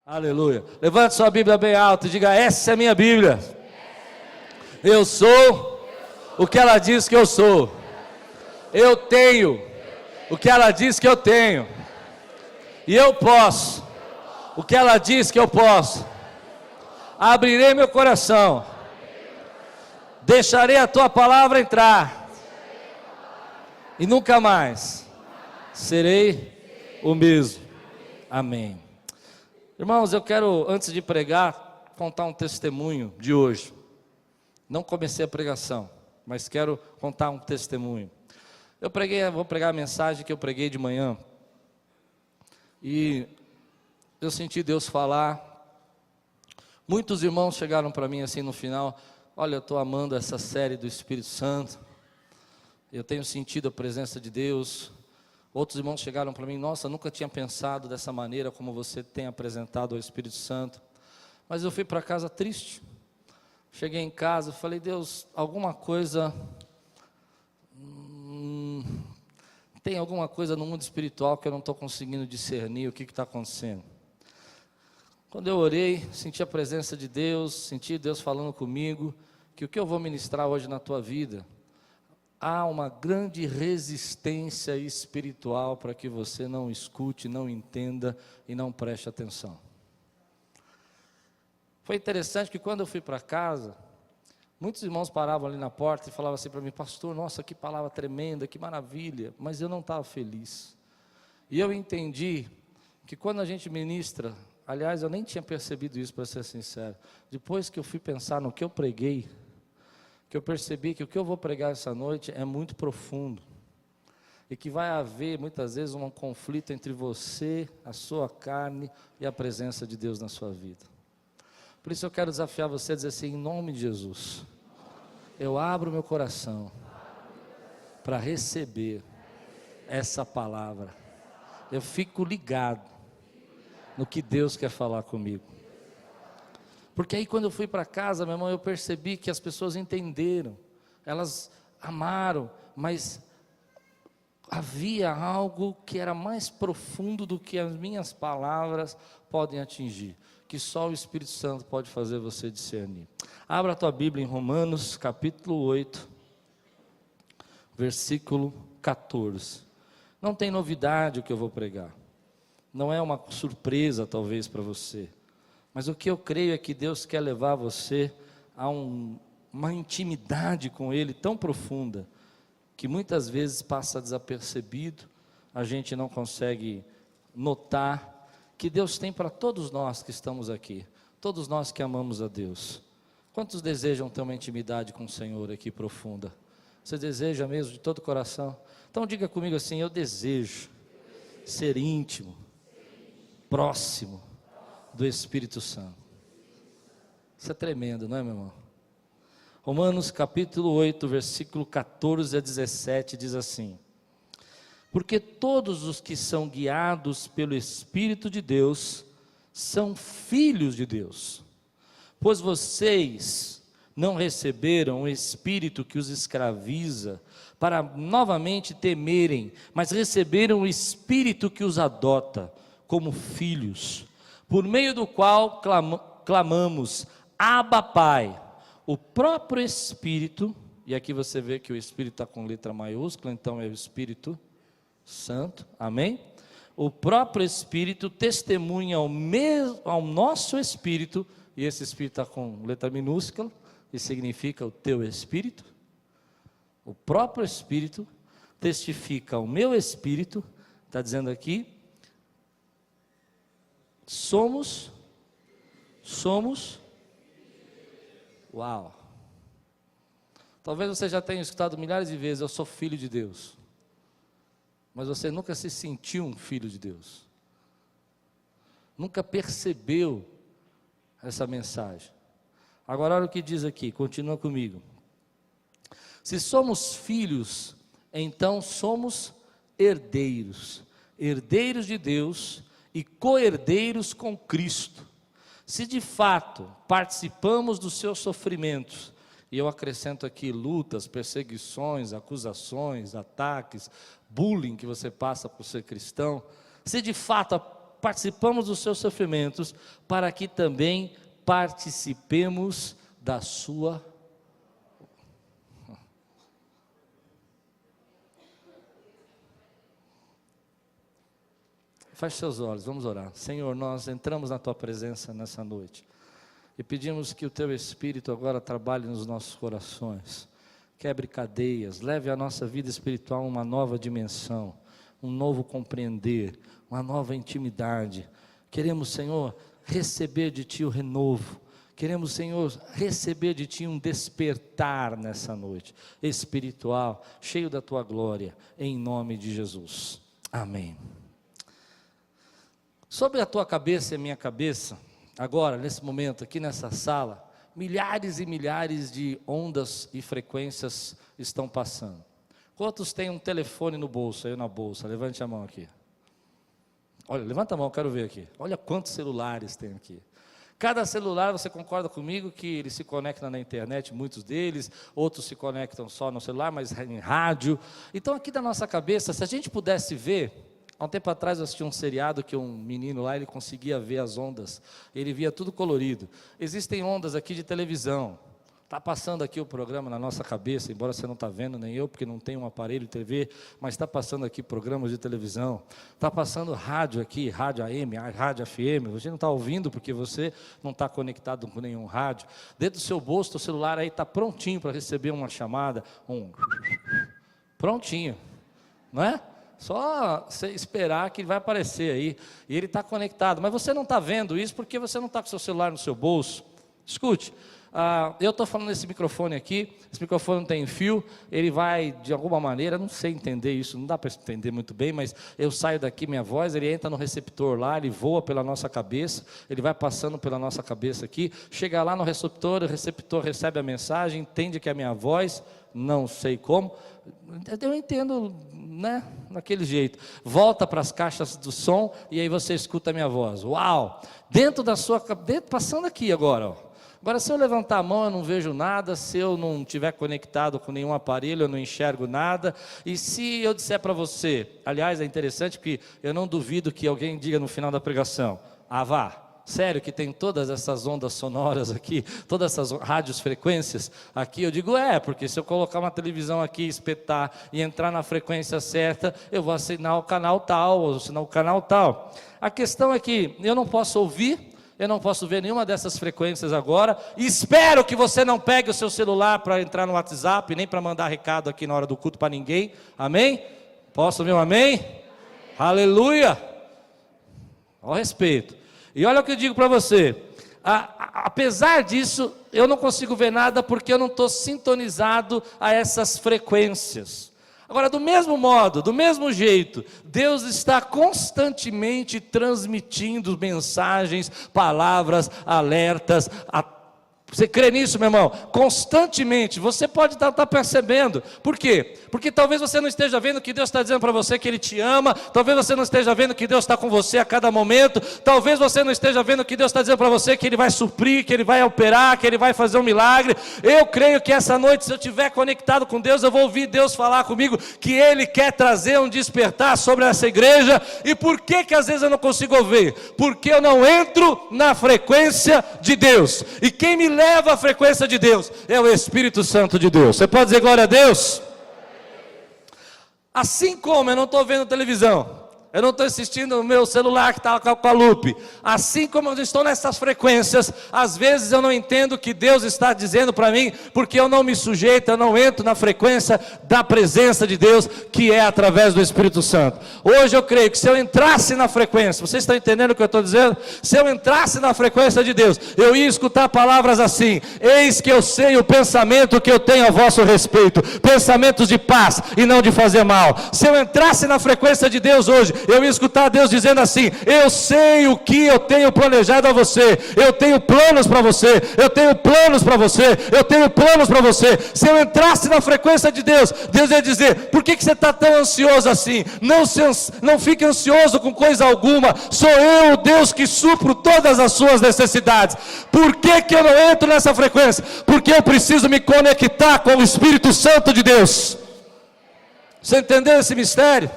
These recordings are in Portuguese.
Aleluia. Levante sua Bíblia bem alta e diga: essa é a minha Bíblia. Eu sou o que ela diz que eu sou. Eu tenho o que ela diz que eu tenho. E eu posso o que ela diz que eu posso. Abrirei meu coração. Deixarei a tua palavra entrar. E nunca mais serei o mesmo. Amém. Irmãos, eu quero, antes de pregar, contar um testemunho de hoje. Não comecei a pregação, mas quero contar um testemunho. Vou pregar a mensagem que eu preguei de manhã. E eu senti Deus falar. Muitos irmãos chegaram para mim assim no final: olha, eu estou amando essa série do Espírito Santo. Eu tenho sentido a presença de Deus. Outros irmãos chegaram para mim: nossa, nunca tinha pensado dessa maneira como você tem apresentado ao Espírito Santo. Mas eu fui para casa triste. Cheguei em casa e falei: Deus, alguma coisa, tem alguma coisa no mundo espiritual que eu não estou conseguindo discernir o que está acontecendo. Quando eu orei, senti a presença de Deus, senti Deus falando comigo, que o que eu vou ministrar hoje na tua vida, há uma grande resistência espiritual para que você não escute, não entenda e não preste atenção. Foi interessante que quando eu fui para casa, muitos irmãos paravam ali na porta e falavam assim para mim: pastor, nossa, que palavra tremenda, que maravilha, mas eu não estava feliz. E eu entendi que quando a gente ministra, aliás, eu nem tinha percebido isso, para ser sincero, depois que eu fui pensar no que eu preguei, que eu percebi que o que eu vou pregar essa noite é muito profundo, e que vai haver muitas vezes um conflito entre você, a sua carne e a presença de Deus na sua vida. Por isso eu quero desafiar você a dizer assim: em nome de Jesus, eu abro meu coração para receber essa palavra. Eu fico ligado no que Deus quer falar comigo. Porque aí quando eu fui para casa, meu irmão, eu percebi que as pessoas entenderam, elas amaram, mas havia algo que era mais profundo do que as minhas palavras podem atingir, que só o Espírito Santo pode fazer você discernir. Abra a tua Bíblia em Romanos capítulo 8, versículo 14. Não tem novidade o que eu vou pregar, não é uma surpresa talvez para você, mas o que eu creio é que Deus quer levar você a uma intimidade com Ele tão profunda, que muitas vezes passa desapercebido, a gente não consegue notar, que Deus tem para todos nós que estamos aqui, todos nós que amamos a Deus. Quantos desejam ter uma intimidade com o Senhor aqui profunda? Você deseja mesmo de todo o coração? Então diga comigo assim: eu desejo ser íntimo, próximo do Espírito Santo. Isso é tremendo, não é, meu irmão? Romanos capítulo 8, versículo 14 a 17 diz assim: porque todos os que são guiados pelo Espírito de Deus são filhos de Deus. Pois vocês não receberam o Espírito que os escraviza para novamente temerem, mas receberam o Espírito que os adota como filhos, por meio do qual clamamos: Abba, Pai. O próprio Espírito, e aqui você vê que o Espírito está com letra maiúscula, então é o Espírito Santo, amém? O próprio Espírito testemunha ao nosso Espírito, e esse Espírito está com letra minúscula, e significa o teu Espírito. O próprio Espírito testifica ao meu Espírito, está dizendo aqui, somos, uau, talvez você já tenha escutado milhares de vezes: eu sou filho de Deus, mas você nunca se sentiu um filho de Deus, nunca percebeu essa mensagem. Agora olha o que diz aqui, continua comigo: se somos filhos, então somos herdeiros, herdeiros de Deus e co-herdeiros com Cristo, se de fato participamos dos seus sofrimentos, e eu acrescento aqui lutas, perseguições, acusações, ataques, bullying que você passa por ser cristão, se de fato participamos dos seus sofrimentos, para que também participemos da sua. Feche seus olhos, vamos orar. Senhor, nós entramos na Tua presença nessa noite e pedimos que o Teu Espírito agora trabalhe nos nossos corações, quebre cadeias, leve a nossa vida espiritual a uma nova dimensão, um novo compreender, uma nova intimidade. Queremos, Senhor, receber de Ti o renovo. Queremos, Senhor, receber de Ti um despertar nessa noite espiritual, cheio da Tua glória, em nome de Jesus. Amém. Sobre a tua cabeça e a minha cabeça, agora, nesse momento, aqui nessa sala, milhares e milhares de ondas e frequências estão passando. Quantos têm um telefone no bolso, aí na bolsa? Levante a mão aqui. Olha, levanta a mão, quero ver aqui. Olha quantos celulares tem aqui. Cada celular, você concorda comigo que ele se conecta na internet, muitos deles, outros se conectam só no celular, mas em rádio. Então aqui da nossa cabeça, se a gente pudesse ver, há um tempo atrás eu assisti um seriado que um menino lá, ele conseguia ver as ondas, ele via tudo colorido. Existem ondas aqui de televisão, está passando aqui o programa na nossa cabeça, embora você não está vendo, nem eu, porque não tenho um aparelho de TV, mas está passando aqui programas de televisão, está passando rádio aqui, rádio AM, rádio FM, você não está ouvindo porque você não está conectado com nenhum rádio. Dentro do seu bolso, o celular aí está prontinho para receber uma chamada, prontinho, não é? Só você esperar que ele vai aparecer aí, e ele está conectado, mas você não está vendo isso porque você não está com o seu celular no seu bolso. Escute, eu estou falando nesse microfone aqui, esse microfone não tem fio, ele vai de alguma maneira, não sei entender isso, não dá para entender muito bem, mas eu saio daqui, minha voz, ele entra no receptor lá, ele voa pela nossa cabeça, ele vai passando pela nossa cabeça aqui, chega lá no receptor, o receptor recebe a mensagem, entende que é a minha voz, não sei como, eu entendo, né, daquele jeito, volta para as caixas do som, e aí você escuta a minha voz, uau, dentro da sua cabeça, passando aqui agora, ó. Agora, se eu levantar a mão, eu não vejo nada, se eu não estiver conectado com nenhum aparelho, eu não enxergo nada, e se eu disser para você, aliás, é interessante porque eu não duvido que alguém diga no final da pregação, vá, sério que tem todas essas ondas sonoras aqui, todas essas rádios frequências aqui, eu digo, porque se eu colocar uma televisão aqui, espetar e entrar na frequência certa, eu vou assinar o canal tal, ou assinar o canal tal. A questão é que eu não posso ouvir, eu não posso ver nenhuma dessas frequências agora, espero que você não pegue o seu celular para entrar no WhatsApp, nem para mandar recado aqui na hora do culto para ninguém, amém? Posso ouvir um amém? Amém. Aleluia! Ao respeito. E olha o que eu digo para você, apesar disso, eu não consigo ver nada porque eu não estou sintonizado a essas frequências. Agora, do mesmo modo, do mesmo jeito, Deus está constantemente transmitindo mensagens, palavras, alertas, você crê nisso, meu irmão? Constantemente, você pode estar percebendo. Por quê? Porque talvez você não esteja vendo que Deus está dizendo para você que Ele te ama, talvez você não esteja vendo que Deus está com você a cada momento, talvez você não esteja vendo que Deus está dizendo para você que Ele vai suprir, que Ele vai operar, que Ele vai fazer um milagre. Eu creio que essa noite, se eu estiver conectado com Deus, eu vou ouvir Deus falar comigo, que Ele quer trazer um despertar sobre essa igreja. E por que às vezes eu não consigo ouvir? Porque eu não entro na frequência de Deus, e quem me leva a frequência de Deus é o Espírito Santo de Deus. Você pode dizer glória a Deus? Assim como eu não estou vendo televisão, eu não estou assistindo o meu celular que está com a loop, assim como eu estou nessas frequências, às vezes eu não entendo o que Deus está dizendo para mim, porque eu não me sujeito, eu não entro na frequência da presença de Deus, que é através do Espírito Santo. Hoje eu creio que se eu entrasse na frequência, vocês estão entendendo o que eu estou dizendo? Se eu entrasse na frequência de Deus, eu ia escutar palavras assim: eis que eu sei o pensamento que eu tenho a vosso respeito, pensamentos de paz e não de fazer mal. Se eu entrasse na frequência de Deus hoje, eu ia escutar Deus dizendo assim: eu sei o que eu tenho planejado a você, eu tenho planos para você, eu tenho planos para você, eu tenho planos para você. Se eu entrasse na frequência de Deus, Deus ia dizer: por que você está tão ansioso assim? Não fique ansioso com coisa alguma, sou eu o Deus que supro todas as suas necessidades. Por que eu não entro nessa frequência? Porque eu preciso me conectar com o Espírito Santo de Deus. Você entendeu esse mistério?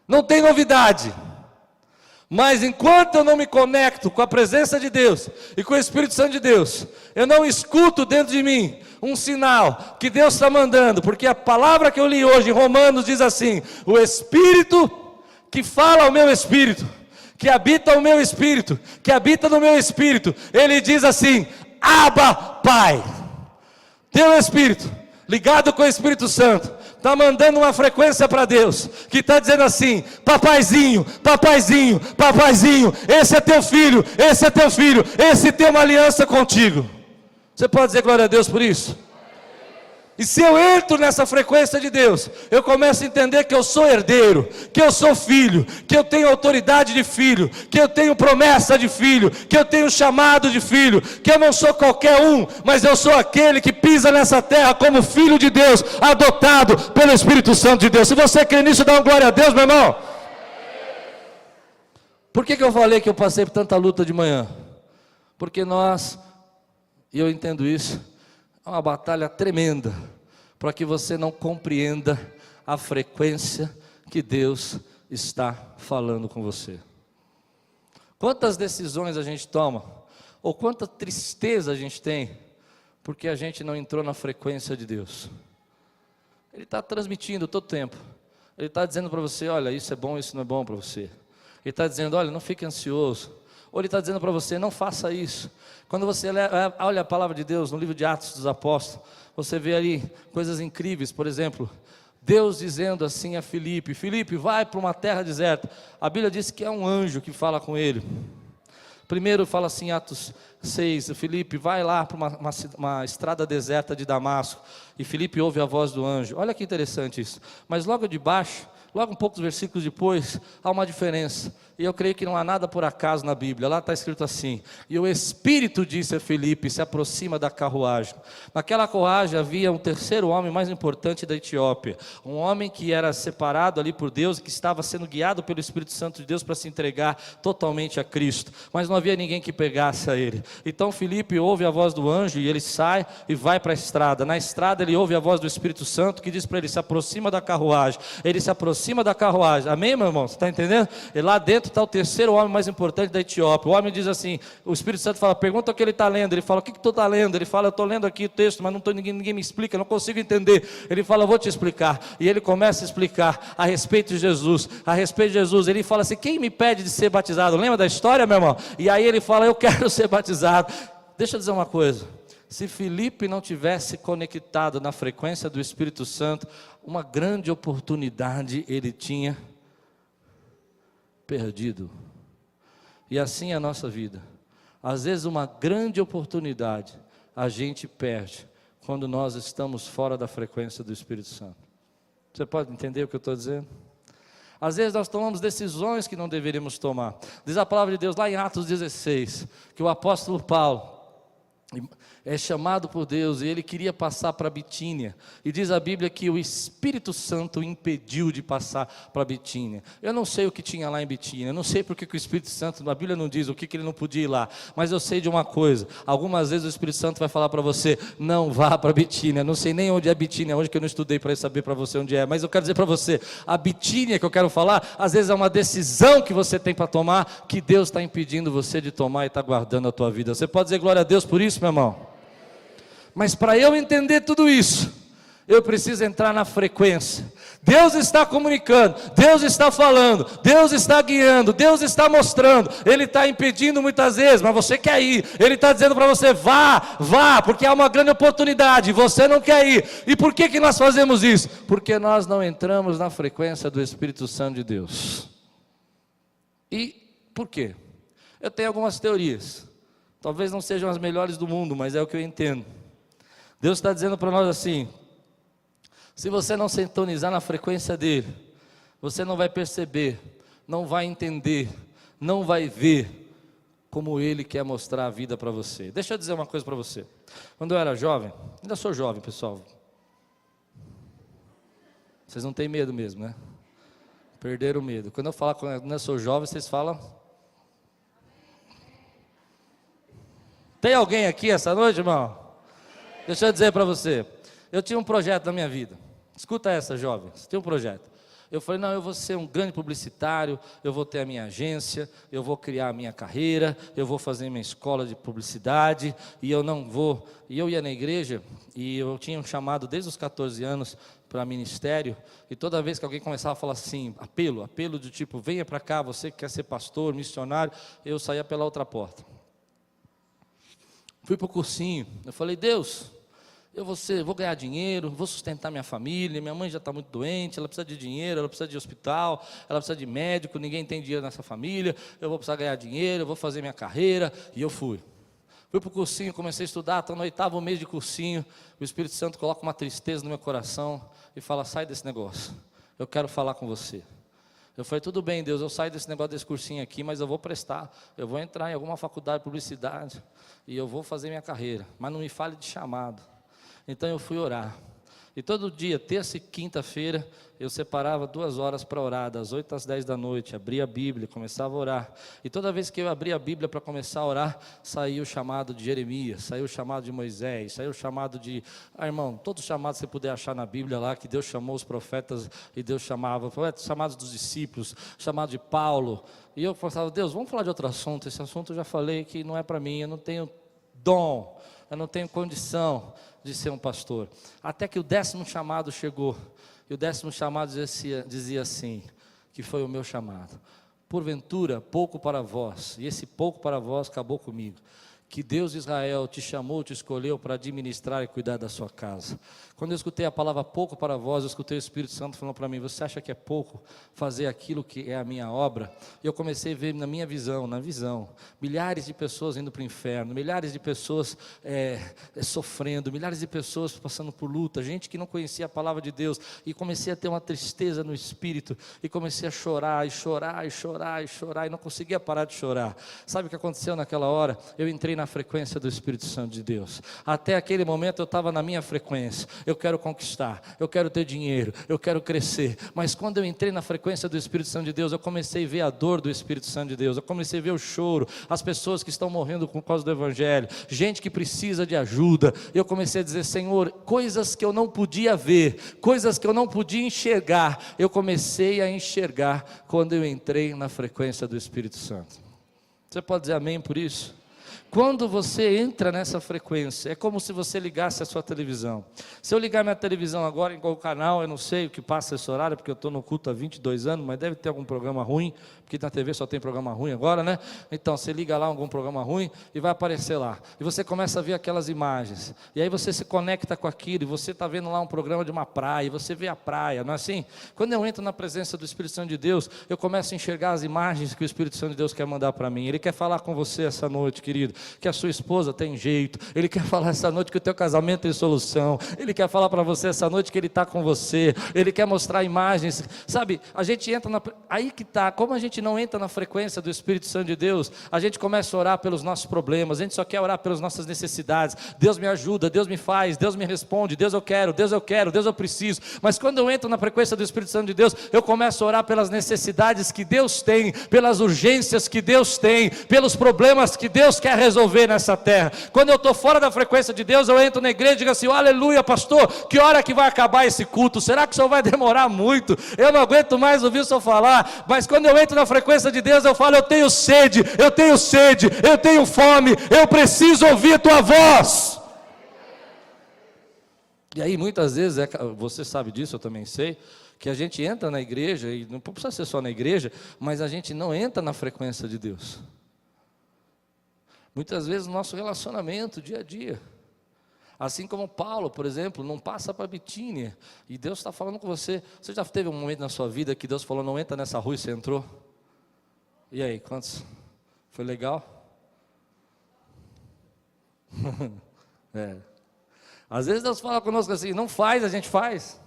Não tem novidade. Mas enquanto eu não me conecto com a presença de Deus e com o Espírito Santo de Deus, eu não escuto dentro de mim um sinal que Deus está mandando, porque a palavra que eu li hoje em Romanos diz assim: o Espírito que fala ao meu espírito, que habita o meu espírito, que habita no meu espírito, ele diz assim: Abba, Pai. Teu Espírito, ligado com o Espírito Santo, está mandando uma frequência para Deus, que está dizendo assim: papaizinho, papaizinho, papaizinho, esse é teu filho, esse é teu filho, esse tem uma aliança contigo. Você pode dizer glória a Deus por isso? E se eu entro nessa frequência de Deus, eu começo a entender que eu sou herdeiro, que eu sou filho, que eu tenho autoridade de filho, que eu tenho promessa de filho, que eu tenho chamado de filho, que eu não sou qualquer um, mas eu sou aquele que pisa nessa terra como filho de Deus, adotado pelo Espírito Santo de Deus. Se você crê nisso, dá uma glória a Deus, meu irmão. Por que eu falei que eu passei por tanta luta de manhã? Porque nós, e eu entendo isso, é uma batalha tremenda para que você não compreenda a frequência que Deus está falando com você. Quantas decisões a gente toma, ou quanta tristeza a gente tem, porque a gente não entrou na frequência de Deus. Ele está transmitindo todo o tempo. Ele está dizendo para você: olha, isso é bom, isso não é bom para você. Ele está dizendo: olha, não fique ansioso. Ou ele está dizendo para você: não faça isso. Quando você olha a palavra de Deus no livro de Atos dos Apóstolos, você vê ali coisas incríveis. Por exemplo, Deus dizendo assim a Filipe: Filipe, vai para uma terra deserta. A Bíblia diz que é um anjo que fala com ele. Primeiro fala assim, Atos 6, Filipe, vai lá para uma estrada deserta de Damasco. E Filipe ouve a voz do anjo. Olha que interessante isso. Mas logo de baixo, logo um poucos versículos depois, há uma diferença. E eu creio que não há nada por acaso na Bíblia. Lá está escrito assim: e o Espírito disse a Filipe: se aproxima da carruagem. Naquela carruagem havia um terceiro homem mais importante da Etiópia, um homem que era separado ali por Deus, que estava sendo guiado pelo Espírito Santo de Deus para se entregar totalmente a Cristo, mas não havia ninguém que pegasse a ele. Então Filipe ouve a voz do anjo e ele sai e vai para a estrada. Na estrada ele ouve a voz do Espírito Santo que diz para ele: se aproxima da carruagem. Ele se aproxima da carruagem. Amém, meu irmão? Você está entendendo? E lá dentro está o terceiro homem mais importante da Etiópia. O homem diz assim, o Espírito Santo fala: pergunta o que ele está lendo. Ele fala: o que tu está lendo? Ele fala: eu estou lendo aqui o texto, mas ninguém me explica, eu não consigo entender. Ele fala: eu vou te explicar. E ele começa a explicar a respeito de Jesus, a respeito de Jesus. Ele fala assim: quem me pede de ser batizado? Lembra da história, meu irmão? E aí ele fala: eu quero ser batizado. Deixa eu dizer uma coisa: se Filipe não tivesse conectado na frequência do Espírito Santo, uma grande oportunidade ele tinha perdido. E assim é a nossa vida. Às vezes uma grande oportunidade a gente perde quando nós estamos fora da frequência do Espírito Santo. Você pode entender o que eu estou dizendo? Às vezes nós tomamos decisões que não deveríamos tomar. Diz a palavra de Deus lá em Atos 16, que o apóstolo Paulo é chamado por Deus e ele queria passar para Bitínia, e diz a Bíblia que o Espírito Santo o impediu de passar para Bitínia. Eu não sei o que tinha lá em Bitínia, eu não sei porque que o Espírito Santo, a Bíblia não diz o que ele não podia ir lá, mas eu sei de uma coisa: algumas vezes o Espírito Santo vai falar para você: não vá para Bitínia. Não sei nem onde é Bitínia, hoje que eu não estudei para saber para você onde é, mas eu quero dizer para você, a Bitínia que eu quero falar, às vezes é uma decisão que você tem para tomar, que Deus está impedindo você de tomar e está guardando a tua vida. Você pode dizer glória a Deus por isso, meu irmão? Mas para eu entender tudo isso, eu preciso entrar na frequência. Deus está comunicando, Deus está falando, Deus está guiando, Deus está mostrando. Ele está impedindo muitas vezes, mas você quer ir. Ele está dizendo para você: vá, vá, porque há uma grande oportunidade, você não quer ir. E por que nós fazemos isso? Porque nós não entramos na frequência do Espírito Santo de Deus. E por quê? Eu tenho algumas teorias, talvez não sejam as melhores do mundo, mas é o que eu entendo. Deus está dizendo para nós assim: se você não sintonizar na frequência dele, você não vai perceber, não vai entender, não vai ver como ele quer mostrar a vida para você. Deixa eu dizer uma coisa para você. Quando eu era jovem, ainda sou jovem, pessoal. Vocês não têm medo mesmo, né? Perderam o medo. Quando eu falo que eu ainda sou jovem, vocês falam. Tem alguém aqui essa noite, irmão? Deixa eu dizer para você, eu tinha um projeto na minha vida. Escuta essa, jovem, você tem um projeto. Eu falei, não, eu vou ser um grande publicitário, eu vou ter a minha agência, eu vou criar a minha carreira, eu vou fazer minha escola de publicidade, e eu não vou. E eu ia na igreja, e eu tinha um chamado desde os 14 anos para ministério, e toda vez que alguém começava a falar assim, apelo do tipo, venha para cá, você que quer ser pastor, missionário, eu saía pela outra porta. Fui para o cursinho, eu falei, Deus, vou ganhar dinheiro, vou sustentar minha família, minha mãe já está muito doente, ela precisa de dinheiro, ela precisa de hospital, ela precisa de médico, ninguém tem dinheiro nessa família, eu vou precisar ganhar dinheiro, eu vou fazer minha carreira, e eu fui. Fui para o cursinho, comecei a estudar, estou no 8º mês de cursinho, o Espírito Santo coloca uma tristeza no meu coração, e fala, sai desse negócio, eu quero falar com você. Eu falei, tudo bem, Deus, eu saio desse negócio desse cursinho aqui, mas eu vou prestar, eu vou entrar em alguma faculdade de publicidade, e eu vou fazer minha carreira, mas não me fale de chamado. Então eu fui orar, e todo dia, terça e quinta-feira, eu separava 2 horas para orar, das 8 às 10 da noite, abria a Bíblia, começava a orar, e toda vez que eu abria a Bíblia para começar a orar, saía o chamado de Jeremias, saiu o chamado de Moisés, saiu o chamado de, irmão, todos os chamados que você puder achar na Bíblia lá, que Deus chamou os profetas, e Deus chamava, chamados dos discípulos, chamado de Paulo, e eu falava, Deus, vamos falar de outro assunto, esse assunto eu já falei que não é para mim, eu não tenho dom, eu não tenho condição de ser um pastor, até que o 10º chamado chegou, e o 10º chamado dizia assim, que foi o meu chamado, porventura pouco para vós, e esse pouco para vós acabou comigo, que Deus de Israel te chamou, te escolheu para administrar e cuidar da sua casa. Quando eu escutei a palavra pouco para vós, eu escutei o Espírito Santo falando para mim, você acha que é pouco fazer aquilo que é a minha obra? E eu comecei a ver na minha visão, milhares de pessoas indo para o inferno, milhares de pessoas sofrendo, milhares de pessoas passando por luta, gente que não conhecia a palavra de Deus, e comecei a ter uma tristeza no espírito, e comecei a chorar, e não conseguia parar de chorar. Sabe o que aconteceu naquela hora? Eu entrei na frequência do Espírito Santo de Deus. Até aquele momento eu estava na minha frequência, eu quero conquistar, eu quero ter dinheiro, eu quero crescer, mas quando eu entrei na frequência do Espírito Santo de Deus, eu comecei a ver a dor do Espírito Santo de Deus, eu comecei a ver o choro, as pessoas que estão morrendo por causa do Evangelho, gente que precisa de ajuda, eu comecei a dizer, Senhor, coisas que eu não podia ver, coisas que eu não podia enxergar, eu comecei a enxergar quando eu entrei na frequência do Espírito Santo. Você pode dizer amém por isso? Quando você entra nessa frequência, é como se você ligasse a sua televisão. Se eu ligar minha televisão agora em qual canal, eu não sei o que passa esse horário, porque eu estou no culto há 22 anos, mas deve ter algum programa ruim, porque na TV só tem programa ruim agora, né? Então, você liga lá algum programa ruim e vai aparecer lá. E você começa a ver aquelas imagens. E aí você se conecta com aquilo, e você está vendo lá um programa de uma praia, e você vê a praia, não é assim? Quando eu entro na presença do Espírito Santo de Deus, eu começo a enxergar as imagens que o Espírito Santo de Deus quer mandar para mim. Ele quer falar com você essa noite, querido, que a sua esposa tem jeito, Ele quer falar essa noite que o teu casamento tem solução, Ele quer falar para você essa noite que Ele está com você, Ele quer mostrar imagens, sabe, a gente entra, aí que está, como a gente não entra na frequência do Espírito Santo de Deus, a gente começa a orar pelos nossos problemas, a gente só quer orar pelas nossas necessidades, Deus me ajuda, Deus me faz, Deus me responde, Deus eu quero, Deus eu preciso, mas quando eu entro na frequência do Espírito Santo de Deus, eu começo a orar pelas necessidades que Deus tem, pelas urgências que Deus tem, pelos problemas que Deus quer resolver nessa terra. Quando eu estou fora da frequência de Deus, eu entro na igreja e digo assim, aleluia pastor, que hora que vai acabar esse culto? Será que o senhor vai demorar muito? Eu não aguento mais ouvir o senhor falar. Mas quando eu entro na frequência de Deus, eu falo, eu tenho sede, eu tenho fome, eu preciso ouvir a tua voz. E aí muitas vezes, você sabe disso, eu também sei, que a gente entra na igreja, e não precisa ser só na igreja, mas a gente não entra na frequência de Deus. Muitas vezes no nosso relacionamento, dia a dia. Assim como Paulo, por exemplo, não passa para Bitínia, e Deus está falando com você. Você já teve um momento na sua vida que Deus falou, não entra nessa rua, e você entrou? E aí, quantos? Foi legal? Às vezes Deus fala conosco assim, não faz, a gente faz.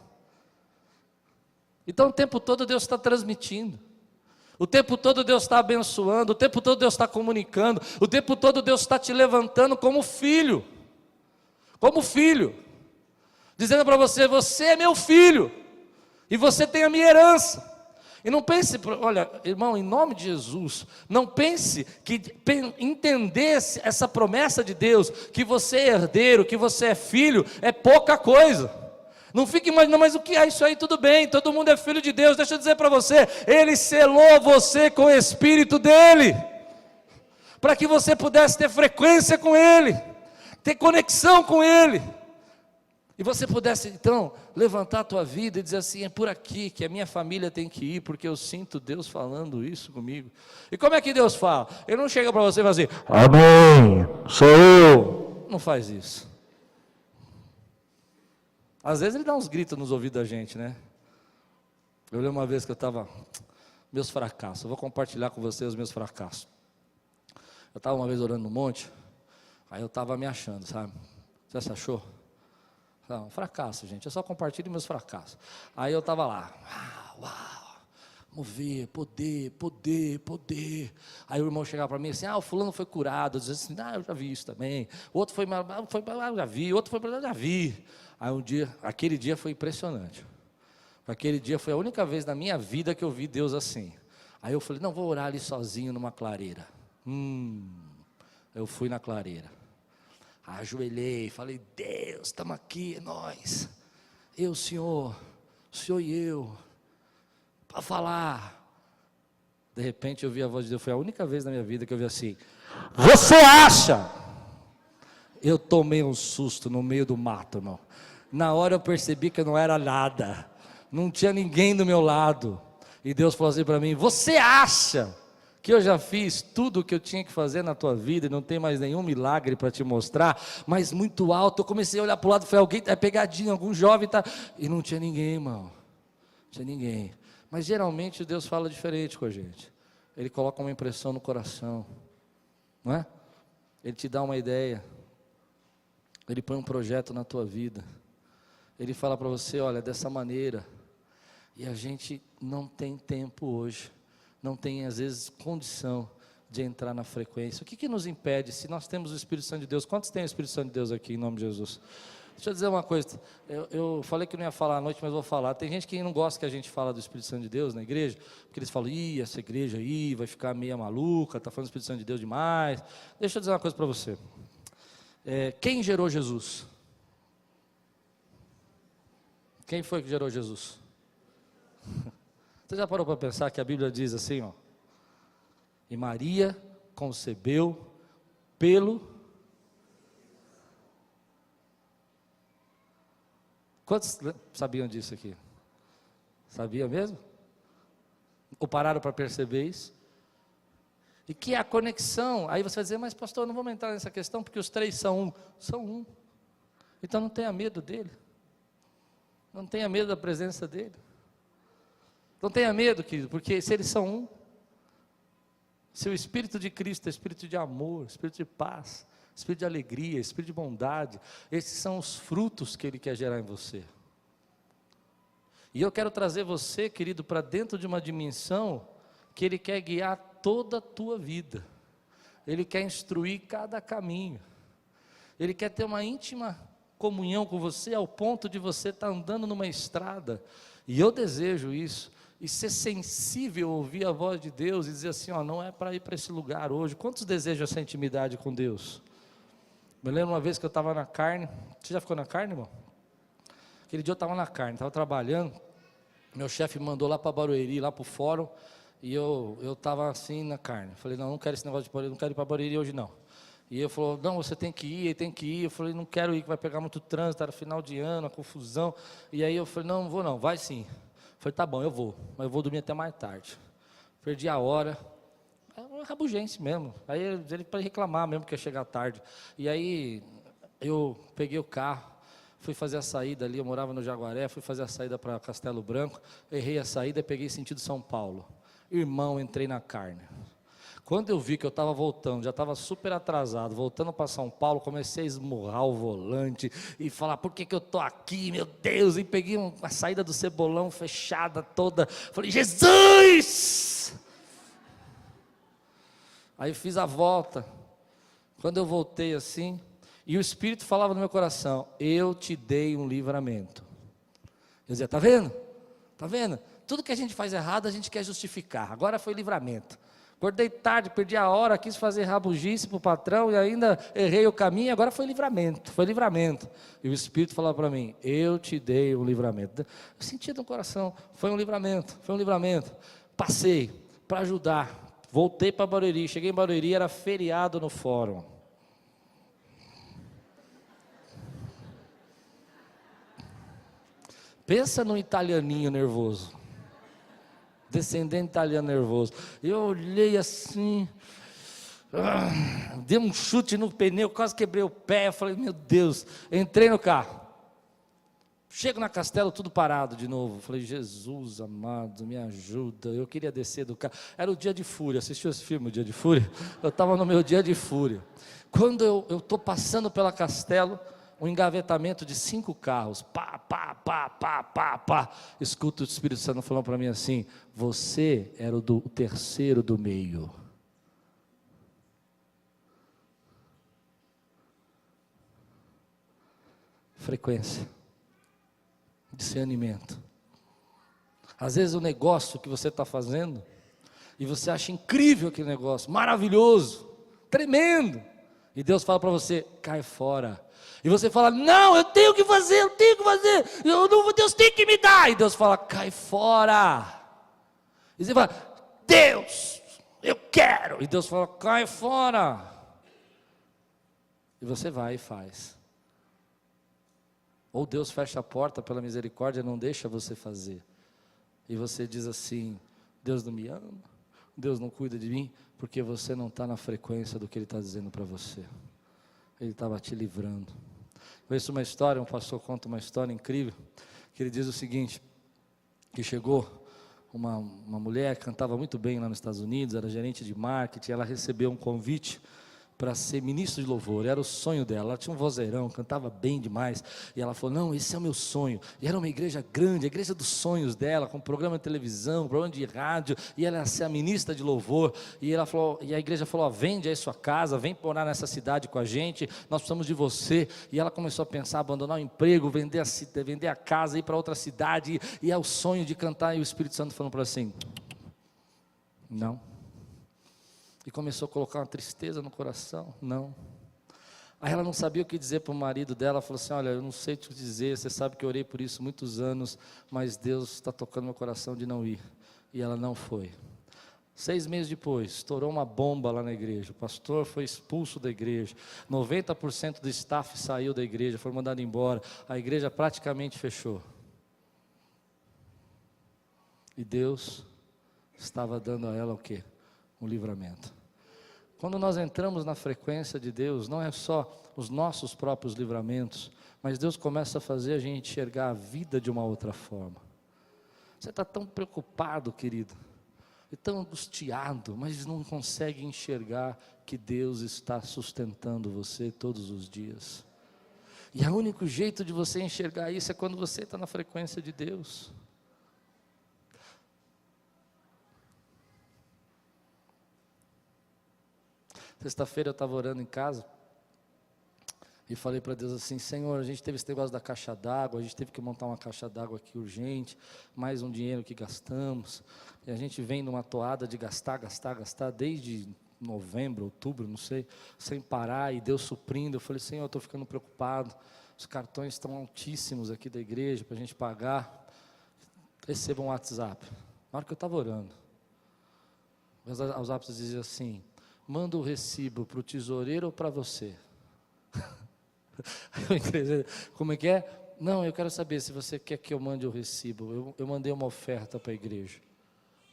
Então o tempo todo Deus está transmitindo. O tempo todo Deus está abençoando, o tempo todo Deus está comunicando, o tempo todo Deus está te levantando como filho, dizendo para você, você é meu filho, e você tem a minha herança. E não pense, olha, irmão, em nome de Jesus, não pense que entender essa promessa de Deus, que você é herdeiro, que você é filho, é pouca coisa. Não fique imaginando, mas o que é isso aí? Tudo bem, todo mundo é filho de Deus. Deixa eu dizer para você, Ele selou você com o Espírito dEle, para que você pudesse ter frequência com Ele, ter conexão com Ele, e você pudesse então levantar a tua vida e dizer assim, é por aqui que a minha família tem que ir, porque eu sinto Deus falando isso comigo. E como é que Deus fala? Ele não chega para você e fala assim, amém, sou eu. Não faz isso. Às vezes Ele dá uns gritos nos ouvidos da gente, né? Eu lembro uma vez que eu estava, meus fracassos, eu vou compartilhar com vocês os meus fracassos. Eu estava uma vez orando no monte, aí eu estava me achando, sabe? Você se achou? Não, fracasso, gente, eu só compartilho meus fracassos. Aí eu estava lá, uau, mover, poder. Aí o irmão chegava para mim assim, o fulano foi curado. Eu dizia assim, eu já vi isso também. O outro foi já vi, outro foi já vi. Aí aquele dia foi impressionante. Aquele dia foi a única vez na minha vida que eu vi Deus assim. Aí eu falei, não, vou orar ali sozinho numa clareira. Eu fui na clareira. Ajoelhei, falei, Deus, estamos aqui, é nós. Eu, Senhor, o Senhor e eu, para falar. De repente eu vi a voz de Deus, foi a única vez na minha vida que eu vi assim, você acha? Eu tomei um susto no meio do mato, irmão. Na hora eu percebi que eu não era nada, não tinha ninguém do meu lado, e Deus falou assim para mim, você acha que eu já fiz tudo o que eu tinha que fazer na tua vida, e não tem mais nenhum milagre para te mostrar, mas muito alto? Eu comecei a olhar para o lado, falei, alguém está pegadinho, algum jovem está, e não tinha ninguém, irmão, não tinha ninguém. Mas geralmente Deus fala diferente com a gente, Ele coloca uma impressão no coração, não é? Ele te dá uma ideia, Ele põe um projeto na tua vida, Ele fala para você, olha, dessa maneira, e a gente não tem tempo hoje, não tem às vezes condição de entrar na frequência. O que nos impede, se nós temos o Espírito Santo de Deus? Quantos têm o Espírito Santo de Deus aqui, em nome de Jesus? Deixa eu dizer uma coisa, eu falei que não ia falar à noite, mas vou falar. Tem gente que não gosta que a gente fala do Espírito Santo de Deus na igreja, porque eles falam, essa igreja aí vai ficar meia maluca, está falando do Espírito Santo de Deus demais. Deixa eu dizer uma coisa para você, quem gerou Jesus? Quem foi que gerou Jesus? Você já parou para pensar que a Bíblia diz assim, e Maria concebeu pelo... Quantos sabiam disso aqui? Sabia mesmo? Ou pararam para perceber isso? E que é a conexão, aí você vai dizer, mas pastor, não vamos entrar nessa questão, porque os três são um, então não tenha medo dele, não tenha medo da presença dele, não tenha medo, querido, porque se eles são um, se o Espírito de Cristo é Espírito de amor, Espírito de paz, Espírito de alegria, Espírito de bondade, esses são os frutos que Ele quer gerar em você. E eu quero trazer você, querido, para dentro de uma dimensão que Ele quer guiar toda a tua vida, Ele quer instruir cada caminho, Ele quer ter uma íntima comunhão com você, ao ponto de você estar andando numa estrada, e eu desejo isso, e ser sensível a ouvir a voz de Deus, e dizer assim, não é para ir para esse lugar hoje. Quantos desejam essa intimidade com Deus? Me lembro uma vez que eu estava na carne, você já ficou na carne, irmão? Aquele dia eu estava na carne, estava trabalhando, meu chefe me mandou lá para Barueri, lá para o fórum, e eu estava assim na carne, falei, não quero esse negócio de Barueri, não quero ir para Barueri hoje não. E ele falou, não, você tem que ir, eu falei, não quero ir, que vai pegar muito trânsito, era final de ano, a confusão, e aí eu falei, não vou não, vai sim. Eu falei, tá bom, eu vou, mas eu vou dormir até mais tarde. Perdi a hora, é uma rabugência mesmo, aí ele para reclamar mesmo que ia chegar tarde. E aí eu peguei o carro, fui fazer a saída ali, eu morava no Jaguaré, fui fazer a saída para Castelo Branco, errei a saída e peguei sentido São Paulo. Irmão, entrei na carne. Quando eu vi que eu estava voltando, já estava super atrasado, voltando para São Paulo, comecei a esmurrar o volante e falar, por que eu estou aqui, meu Deus? E peguei a saída do Cebolão fechada toda, falei, Jesus! Aí fiz a volta, quando eu voltei assim, e o Espírito falava no meu coração, eu te dei um livramento. Eu dizia, está vendo? Está vendo? Tudo que a gente faz errado, a gente quer justificar, agora foi livramento. Acordei tarde, perdi a hora, quis fazer rabugice para o patrão e ainda errei o caminho, agora foi livramento, foi livramento. E o Espírito falou para mim, eu te dei um livramento. Eu senti no coração, foi um livramento, foi um livramento. Passei para ajudar, voltei para Barueri, cheguei em Barueri, era feriado no fórum. Pensa num italianinho nervoso. Descendente italiano nervoso. Eu olhei assim, dei um chute no pneu, quase quebrei o pé. Eu falei, meu Deus, entrei no carro. Chego na Castelo, tudo parado de novo. Eu falei, Jesus amado, me ajuda. Eu queria descer do carro. Era o Dia de Fúria. Assistiu esse filme, o Dia de Fúria? Eu estava no meu dia de fúria. Quando eu estou passando pela Castelo, um engavetamento de 5 carros, pá, pá, pá, pá, pá, pá. Escuto o Espírito Santo falando para mim assim, você era o terceiro do meio. Frequência, discernimento. Às vezes o negócio que você está fazendo, e você acha incrível aquele negócio, maravilhoso, tremendo, e Deus fala para você, cai fora. E você fala, não, eu tenho que fazer, Deus tem que me dar. E Deus fala, cai fora. E você fala, Deus, eu quero. E Deus fala, cai fora. E você vai e faz. Ou Deus fecha a porta pela misericórdia e não deixa você fazer. E você diz assim, Deus não me ama, Deus não cuida de mim, porque você não está na frequência do que Ele está dizendo para você. Ele estava te livrando. Conheço uma história, um pastor conta uma história incrível, que ele diz o seguinte, que chegou uma mulher que cantava muito bem lá nos Estados Unidos, era gerente de marketing, ela recebeu um convite para ser ministro de louvor, era o sonho dela, ela tinha um vozeirão, cantava bem demais, e ela falou, não, esse é o meu sonho, e era uma igreja grande, a igreja dos sonhos dela, com programa de televisão, programa de rádio, e ela ia ser a ministra de louvor, e ela falou, e a igreja falou, vende aí sua casa, vem morar nessa cidade com a gente, nós precisamos de você, e ela começou a pensar, abandonar o emprego, vender a casa, ir para outra cidade, e é o sonho de cantar, e o Espírito Santo falando para ela assim, não. E começou a colocar uma tristeza no coração, não. Aí ela não sabia o que dizer para o marido dela, ela falou assim, olha, eu não sei te dizer, você sabe que eu orei por isso muitos anos, mas Deus está tocando meu coração de não ir. E ela não foi. 6 meses depois, estourou uma bomba lá na igreja, o pastor foi expulso da igreja, 90% do staff saiu da igreja, foi mandado embora, a igreja praticamente fechou. E Deus estava dando a ela o quê? Um livramento. Quando nós entramos na frequência de Deus, não é só os nossos próprios livramentos, mas Deus começa a fazer a gente enxergar a vida de uma outra forma. Você está tão preocupado, querido, e tão angustiado, mas não consegue enxergar que Deus está sustentando você todos os dias. E o único jeito de você enxergar isso é quando você está na frequência de Deus. Sexta-feira eu estava orando em casa e falei para Deus assim, Senhor, a gente teve esse negócio da caixa d'água, a gente teve que montar uma caixa d'água aqui urgente, mais um dinheiro que gastamos, e a gente vem numa toada de gastar desde novembro, outubro, não sei, sem parar, e Deus suprindo. Eu falei, Senhor, eu estou ficando preocupado, os cartões estão altíssimos aqui da igreja para a gente pagar. Receba um WhatsApp. Na hora que eu estava orando, os WhatsApps diziam assim, manda o recibo para o tesoureiro ou para você? Como é que é? Não, eu quero saber se você quer que eu mande o recibo. Eu mandei uma oferta para a igreja.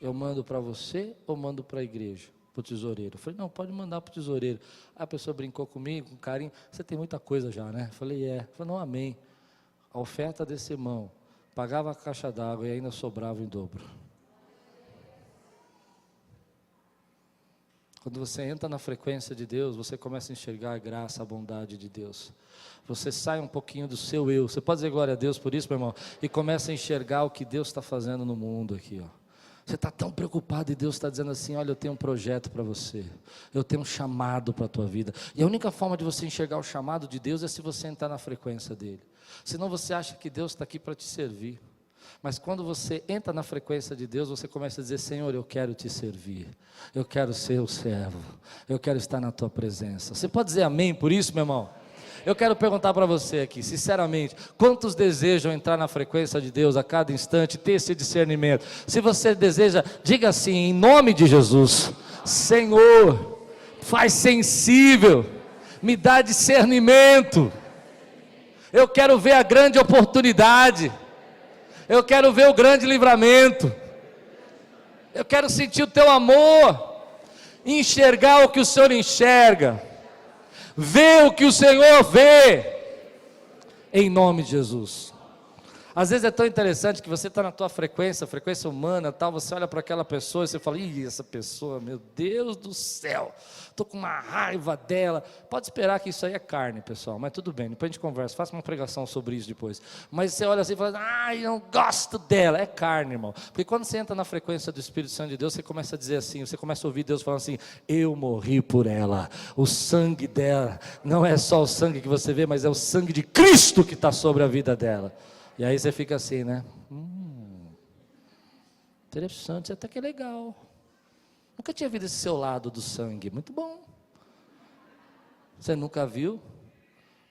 Eu mando para você ou mando para a igreja? Para o tesoureiro. Eu falei, não, pode mandar para o tesoureiro. A pessoa brincou comigo, com carinho. Você tem muita coisa já, né? Eu falei, é. Eu falei, não, amém. A oferta desse irmão pagava a caixa d'água e ainda sobrava em dobro. Quando você entra na frequência de Deus, você começa a enxergar a graça, a bondade de Deus. Você sai um pouquinho do seu eu. Você pode dizer glória a Deus por isso, meu irmão? E começa a enxergar o que Deus está fazendo no mundo aqui, ó. Você está tão preocupado e Deus está dizendo assim, olha, eu tenho um projeto para você. Eu tenho um chamado para a tua vida. E a única forma de você enxergar o chamado de Deus é se você entrar na frequência dele. Senão você acha que Deus está aqui para te servir. Mas quando você entra na frequência de Deus, você começa a dizer: Senhor, eu quero te servir, eu quero ser o servo, eu quero estar na tua presença. Você pode dizer amém por isso, meu irmão? Eu quero perguntar para você aqui, sinceramente, quantos desejam entrar na frequência de Deus a cada instante, ter esse discernimento? Se você deseja, diga assim, em nome de Jesus: Senhor, faz sensível, me dá discernimento, eu quero ver a grande oportunidade, eu quero ver o grande livramento, eu quero sentir o teu amor, enxergar o que o Senhor enxerga, ver o que o Senhor vê, em nome de Jesus. Às vezes é tão interessante que você está na tua frequência humana, tal, você olha para aquela pessoa e você fala: ih, essa pessoa, meu Deus do céu, estou com uma raiva dela. Pode esperar que isso aí é carne, pessoal, mas tudo bem, depois a gente conversa, faça uma pregação sobre isso depois. Mas você olha assim e fala: ai, eu não gosto dela, é carne, irmão. Porque quando você entra na frequência do Espírito Santo de Deus, você começa a dizer assim, você começa a ouvir Deus falando assim: eu morri por ela, o sangue dela, não é só o sangue que você vê, mas é o sangue de Cristo que está sobre a vida dela. E aí você fica assim, né? Interessante, até que é legal. Nunca tinha visto esse seu lado do sangue, muito bom. Você nunca viu,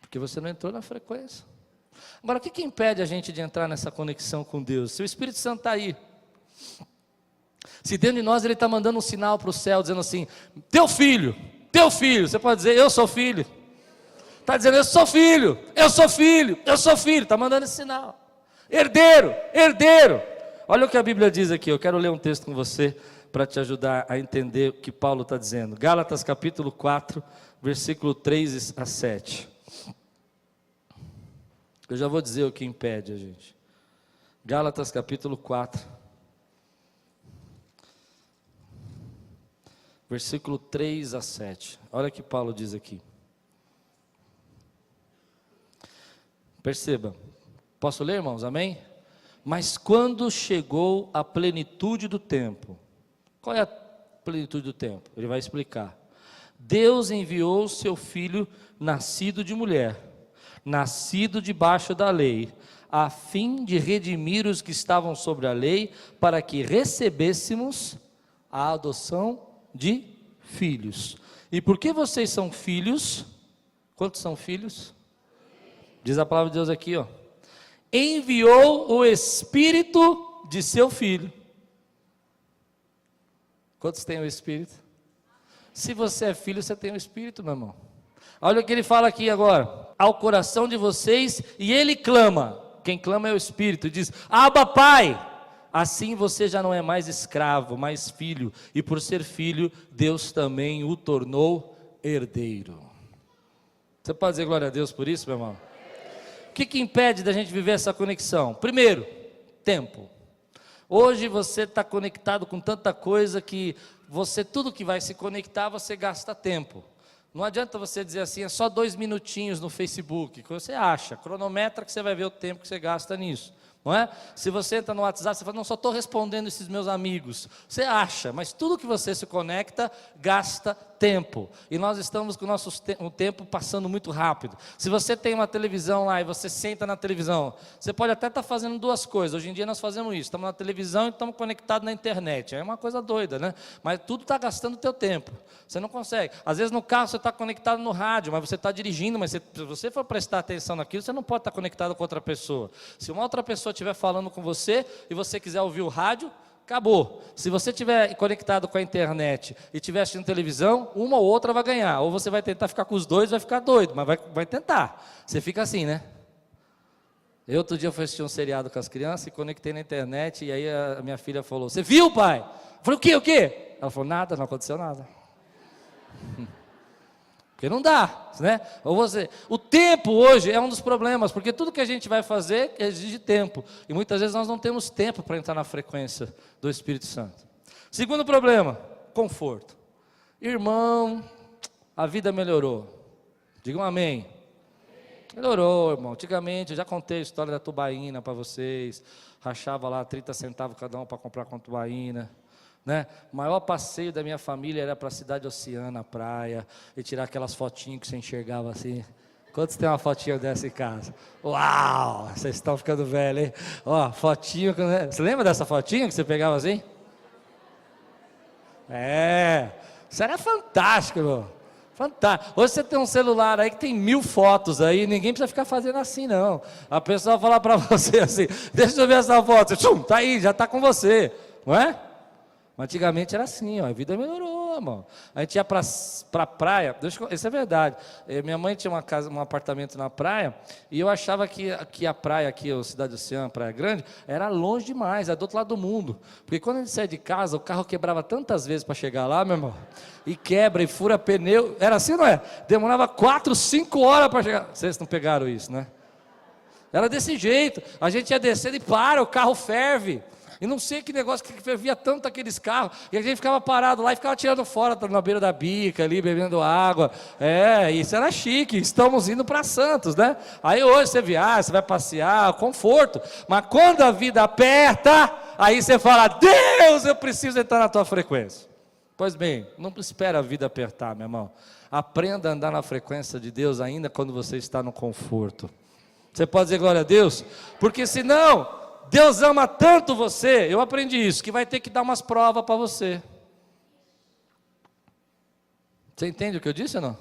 porque você não entrou na frequência. Agora, o que impede a gente de entrar nessa conexão com Deus? Se o Espírito Santo está aí, se dentro de nós Ele está mandando um sinal para o céu, dizendo assim: teu filho, você pode dizer: eu sou filho. Está dizendo: eu sou filho, eu sou filho, eu sou filho. Está mandando esse sinal. Herdeiro, herdeiro. Olha o que a Bíblia diz aqui. Eu quero ler um texto com você para te ajudar a entender o que Paulo está dizendo. Gálatas capítulo 4, versículo 3 a 7. Eu já vou dizer o que impede a gente. Gálatas capítulo 4, versículo 3 a 7. Olha o que Paulo diz aqui. Perceba, posso ler, irmãos? Amém? Mas quando chegou a plenitude do tempo, qual é a plenitude do tempo? Ele vai explicar. Deus enviou o seu filho, nascido de mulher, nascido debaixo da lei, a fim de redimir os que estavam sobre a lei, para que recebêssemos a adoção de filhos. E porque vocês são filhos, quantos são filhos? Diz a palavra de Deus aqui, ó: enviou o Espírito de seu Filho. Quantos têm o Espírito? Se você é filho, você tem o Espírito, meu irmão. Olha o que ele fala aqui agora: ao coração de vocês, e ele clama. Quem clama é o Espírito, diz: Abba, Pai. Assim você já não é mais escravo, mas filho, e por ser filho, Deus também o tornou herdeiro. Você pode dizer glória a Deus por isso, meu irmão? O que impede da gente viver essa conexão? Primeiro, tempo. Hoje você está conectado com tanta coisa que tudo que vai se conectar, você gasta tempo. Não adianta você dizer assim: é só 2 minutinhos no Facebook, que você acha, cronometra que você vai ver o tempo que você gasta nisso. Não é? Se você entra no WhatsApp, você fala: não, só estou respondendo esses meus amigos. Você acha, mas tudo que você se conecta, gasta tempo. E nós estamos com o tempo passando muito rápido. Se você tem uma televisão lá e você senta na televisão, você pode até estar fazendo 2 coisas. Hoje em dia nós fazemos isso, estamos na televisão e estamos conectados na internet. É uma coisa doida, né? Mas tudo está gastando o teu tempo. Você não consegue. Às vezes no carro você está conectado no rádio, mas você está dirigindo, mas se você for prestar atenção naquilo, você não pode estar conectado com outra pessoa. Se uma outra pessoa estiver falando com você e você quiser ouvir o rádio, acabou. Se você estiver conectado com a internet e estiver assistindo televisão, uma ou outra vai ganhar. Ou você vai tentar ficar com os dois, vai ficar doido, mas vai tentar. Você fica assim, né? Eu outro dia fui assistir um seriado com as crianças e conectei na internet, e aí a minha filha falou: você viu, pai? Eu falei: o quê? Ela falou: nada, não aconteceu nada. Porque não dá, né? O tempo hoje é um dos problemas, porque tudo que a gente vai fazer exige tempo, e muitas vezes nós não temos tempo para entrar na frequência do Espírito Santo. Segundo problema, conforto. Irmão, a vida melhorou. Digam amém. Melhorou, irmão. Antigamente, eu já contei a história da tubaína para vocês, rachava lá 30 centavos cada um para comprar com tubaína. Né? O maior passeio da minha família era para a cidade oceana, a praia, e tirar aquelas fotinhas que você enxergava assim, Quantos tem uma fotinha dessa em casa? Uau, vocês estão ficando velhos, hein? Ó, fotinho, você lembra dessa fotinha que você pegava assim? Isso era fantástico, meu. Fantástico. Hoje você tem um celular aí que tem 1000 fotos aí, ninguém precisa ficar fazendo assim, não. A pessoa vai falar para você assim, deixa eu ver essa foto, tchum, tá aí, já está com você, não é? Antigamente era assim, ó, a vida melhorou, irmão. A gente ia para praia, isso é verdade. Minha mãe tinha uma casa, um apartamento na praia, e eu achava que a praia aqui, a Cidade Oceana, Praia Grande, era longe demais, era do outro lado do mundo. Porque quando a gente saía de casa, o carro quebrava tantas vezes para chegar lá, meu irmão, e quebra e fura pneu, era assim, não é? Demorava 4, 5 horas para chegar. Vocês não pegaram isso, né? Era desse jeito, a gente ia descendo e o carro ferve. E não sei que negócio que fervia tanto aqueles carros, e a gente ficava parado lá e ficava tirando fora na beira da bica ali, bebendo água. Isso era chique, estamos indo para Santos, né? Aí hoje você viaja, você vai passear, conforto. Mas quando a vida aperta, aí você fala, Deus, eu preciso entrar na tua frequência. Pois bem, não espera a vida apertar, meu irmão. Aprenda a andar na frequência de Deus ainda quando você está no conforto. Você pode dizer glória a Deus? Porque senão Deus ama tanto você, eu aprendi isso, que vai ter que dar umas provas para você. Você entende o que eu disse ou não?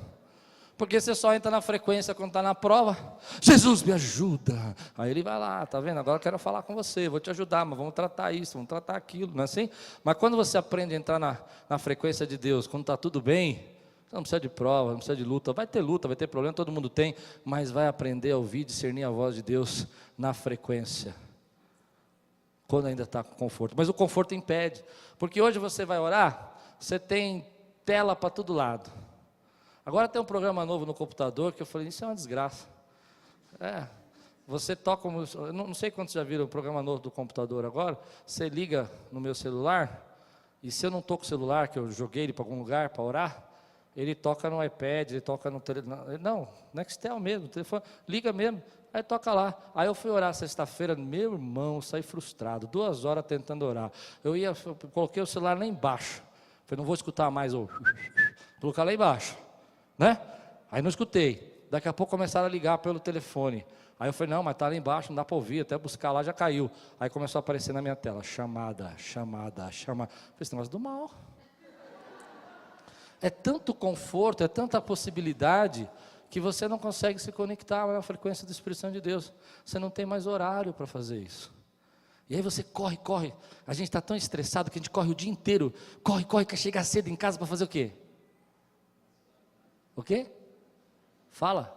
Porque você só entra na frequência quando está na prova. Jesus me ajuda. Aí ele vai lá, tá vendo? Agora eu quero falar com você, vou te ajudar, mas vamos tratar isso, vamos tratar aquilo, não é assim? Mas quando você aprende a entrar na frequência de Deus, quando está tudo bem, você não precisa de prova, não precisa de luta, vai ter problema, todo mundo tem, mas vai aprender a ouvir, discernir a voz de Deus na frequência. Quando ainda está com conforto, mas o conforto impede, porque hoje você vai orar, você tem tela para todo lado. Agora tem um programa novo no computador que eu falei, isso é uma desgraça. Você toca, eu não sei quantos já viram o programa novo do computador agora, você liga no meu celular, e se eu não estou com o celular, que eu joguei ele para algum lugar para orar, ele toca no iPad, ele toca no telefone, não, Nextel mesmo, telefone, liga mesmo. Aí toca lá. Aí eu fui orar sexta-feira, meu irmão, saí frustrado, 2 horas tentando orar. Eu coloquei o celular lá embaixo. Falei, não vou escutar mais o colocar lá embaixo, né? Aí não escutei. Daqui a pouco começaram a ligar pelo telefone. Aí eu falei, não, mas está lá embaixo, não dá para ouvir, até buscar lá já caiu. Aí começou a aparecer na minha tela, chamada. Falei, esse negócio do mal. É tanto conforto, é tanta possibilidade, que você não consegue se conectar na frequência do Espírito Santo de Deus. Você não tem mais horário para fazer isso. E aí você corre. A gente está tão estressado que a gente corre o dia inteiro. Corre, quer chegar cedo em casa para fazer o quê? O quê? Fala.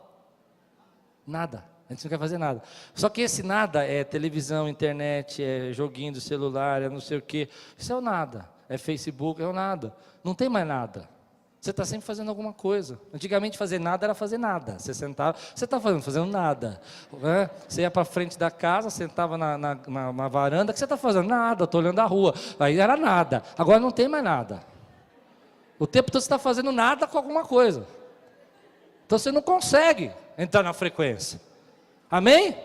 Nada. A gente não quer fazer nada. Só que esse nada é televisão, internet, é joguinho do celular, é não sei o quê. Isso é o nada. É Facebook, é o nada. Não tem mais nada. Você está sempre fazendo alguma coisa. Antigamente fazer nada era fazer nada. Você sentava, você está fazendo nada, né? Você ia para frente da casa, sentava na varanda, o que você está fazendo? Nada, estou olhando a rua. Aí era nada, agora não tem mais nada. O tempo todo você está fazendo nada com alguma coisa. Então você não consegue entrar na frequência. Amém?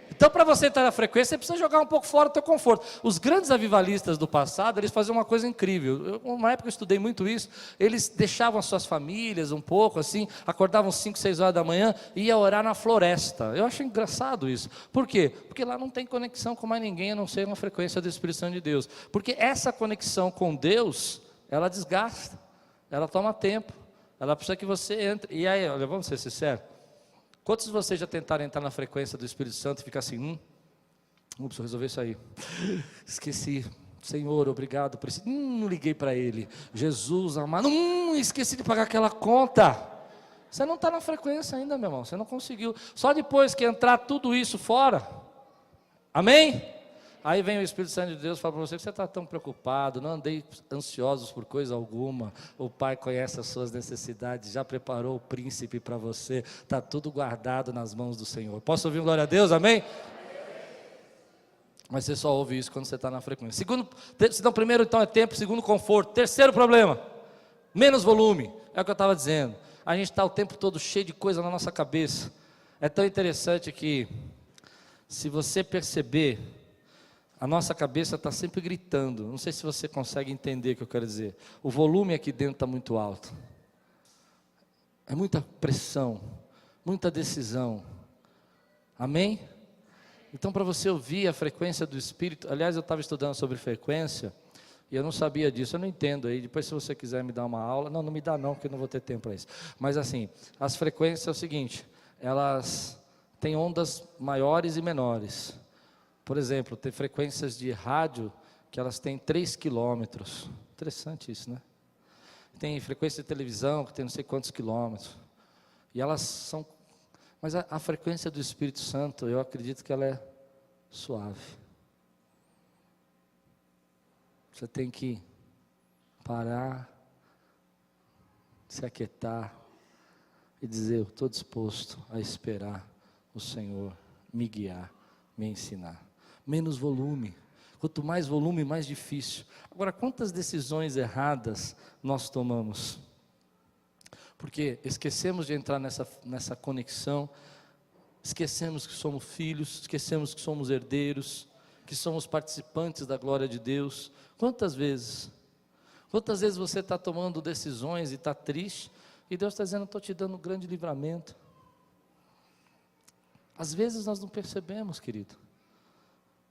Então, para você entrar na frequência, você precisa jogar um pouco fora do teu conforto. Os grandes avivalistas do passado, eles faziam uma coisa incrível. Uma época eu estudei muito isso. Eles deixavam as suas famílias um pouco assim, acordavam 5, 6 horas da manhã e iam orar na floresta. Eu acho engraçado isso. Por quê? Porque lá não tem conexão com mais ninguém, a não ser uma frequência do Espírito Santo de Deus. Porque essa conexão com Deus, ela desgasta, ela toma tempo, ela precisa que você entre. E aí, olha, vamos ser sinceros. Quantos de vocês já tentaram entrar na frequência do Espírito Santo e ficar assim, preciso resolver isso aí. Esqueci. Senhor, obrigado por isso. Não liguei para ele. Jesus amado. Esqueci de pagar aquela conta. Você não está na frequência ainda, meu irmão. Você não conseguiu. Só depois que entrar tudo isso fora. Amém? Aí vem o Espírito Santo de Deus e fala para você que você está tão preocupado, não andei ansiosos por coisa alguma, o Pai conhece as suas necessidades, já preparou o príncipe para você, está tudo guardado nas mãos do Senhor. Posso ouvir glória a Deus, amém? Mas você só ouve isso quando você está na frequência. Primeiro então é tempo, segundo conforto. Terceiro problema, menos volume, é o que eu estava dizendo. A gente está o tempo todo cheio de coisa na nossa cabeça. É tão interessante que, se você perceber, a nossa cabeça está sempre gritando. Não sei se você consegue entender o que eu quero dizer. O volume aqui dentro está muito alto. É muita pressão, muita decisão. Amém? Então, para você ouvir a frequência do Espírito, aliás, eu estava estudando sobre frequência, e eu não sabia disso, eu não entendo aí, depois se você quiser me dar uma aula, não me dá não, porque eu não vou ter tempo para isso. Mas assim, as frequências é o seguinte, elas têm ondas maiores e menores. Por exemplo, tem frequências de rádio que elas têm 3 quilômetros. Interessante isso, né? Tem frequência de televisão que tem não sei quantos quilômetros. E elas são... Mas a frequência do Espírito Santo, eu acredito que ela é suave. Você tem que parar, se aquietar e dizer, eu estou disposto a esperar o Senhor me guiar, me ensinar. Menos volume. Quanto mais volume, mais difícil. Agora, quantas decisões erradas nós tomamos? Porque esquecemos de entrar nessa conexão, esquecemos que somos filhos, esquecemos que somos herdeiros, que somos participantes da glória de Deus. Quantas vezes você está tomando decisões e está triste, e Deus está dizendo, estou te dando um grande livramento. Às vezes nós não percebemos, querido.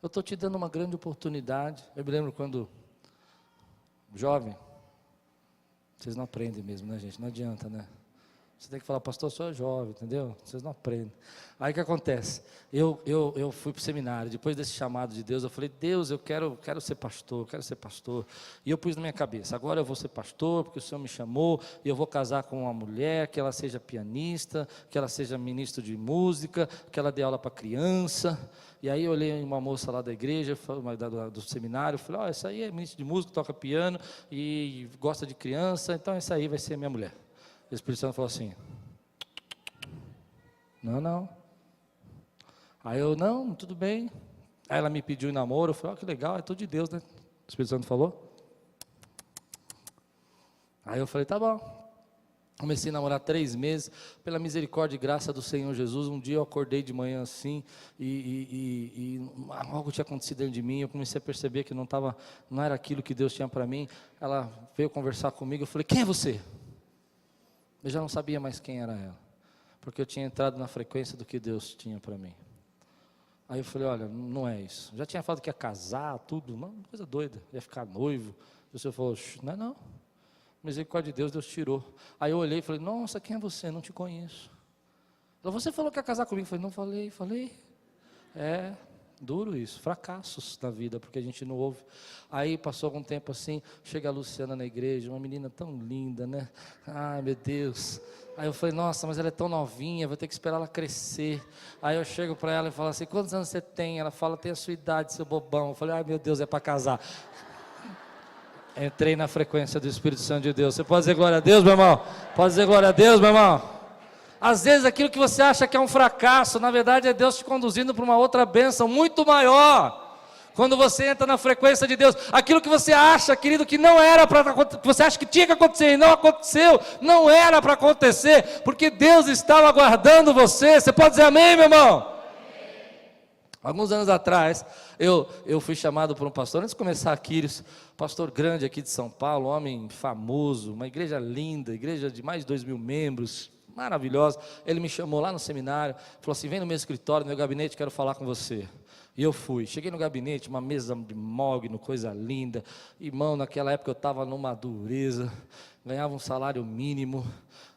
Eu estou te dando uma grande oportunidade. Eu me lembro quando, jovem, vocês não aprendem mesmo, né, gente? Não adianta, né? Você tem que falar, pastor, eu sou jovem, entendeu? Vocês não aprendem. Aí o que acontece? Eu fui para o seminário, depois desse chamado de Deus, eu falei, Deus, eu quero ser pastor, eu quero ser pastor. E eu pus na minha cabeça, agora eu vou ser pastor, porque o Senhor me chamou, e eu vou casar com uma mulher, que ela seja pianista, que ela seja ministro de música, que ela dê aula para criança. E aí eu olhei uma moça lá da igreja, do seminário, falei, essa aí é ministro de música, toca piano, e gosta de criança, então essa aí vai ser a minha mulher. O Espírito Santo falou assim, não. Aí eu, não, tudo bem. Aí ela me pediu em namoro, eu falei, que legal, é tudo de Deus, né? O Espírito Santo falou. Aí eu falei, tá bom. Comecei a namorar 3 meses, pela misericórdia e graça do Senhor Jesus. Um dia eu acordei de manhã assim, e algo tinha acontecido dentro de mim. Eu comecei a perceber que não era aquilo que Deus tinha para mim. Ela veio conversar comigo, eu falei, quem é você? Eu já não sabia mais quem era ela, porque eu tinha entrado na frequência do que Deus tinha para mim. Aí eu falei, olha, não é isso. Já tinha falado que ia casar, tudo, uma coisa doida, ia ficar noivo. E o Senhor falou, não. Misericórdia de Deus, Deus tirou. Aí eu olhei e falei, nossa, quem é você? Não te conheço. Ela, você falou que ia casar comigo. Eu falei, não falei. É duro isso, fracassos na vida, porque a gente não ouve. Aí passou algum tempo assim, chega a Luciana na igreja, uma menina tão linda, né? Ai, meu Deus. Aí eu falei, nossa, mas ela é tão novinha, vou ter que esperar ela crescer. Aí eu chego para ela e falo assim, quantos anos você tem? Ela fala, tem a sua idade, seu bobão. Eu falei, ai meu Deus, é para casar. Entrei na frequência do Espírito Santo de Deus. Você pode dizer glória a Deus, meu irmão? Pode dizer glória a Deus, meu irmão? Às vezes aquilo que você acha que é um fracasso, na verdade é Deus te conduzindo para uma outra bênção muito maior. Quando você entra na frequência de Deus, aquilo que você acha, querido, que não era para acontecer, que você acha que tinha que acontecer e não aconteceu, não era para acontecer, porque Deus estava aguardando você. Você pode dizer amém, meu irmão? Alguns anos atrás, eu fui chamado por um pastor, antes de começar a Quírios, pastor grande aqui de São Paulo, homem famoso, uma igreja linda, igreja de mais de 2.000 membros, maravilhosa. Ele me chamou lá no seminário, falou assim, vem no meu escritório, no meu gabinete, quero falar com você. E eu fui, cheguei no gabinete, uma mesa de mogno, coisa linda. Irmão, naquela época eu estava numa dureza, ganhava um salário mínimo,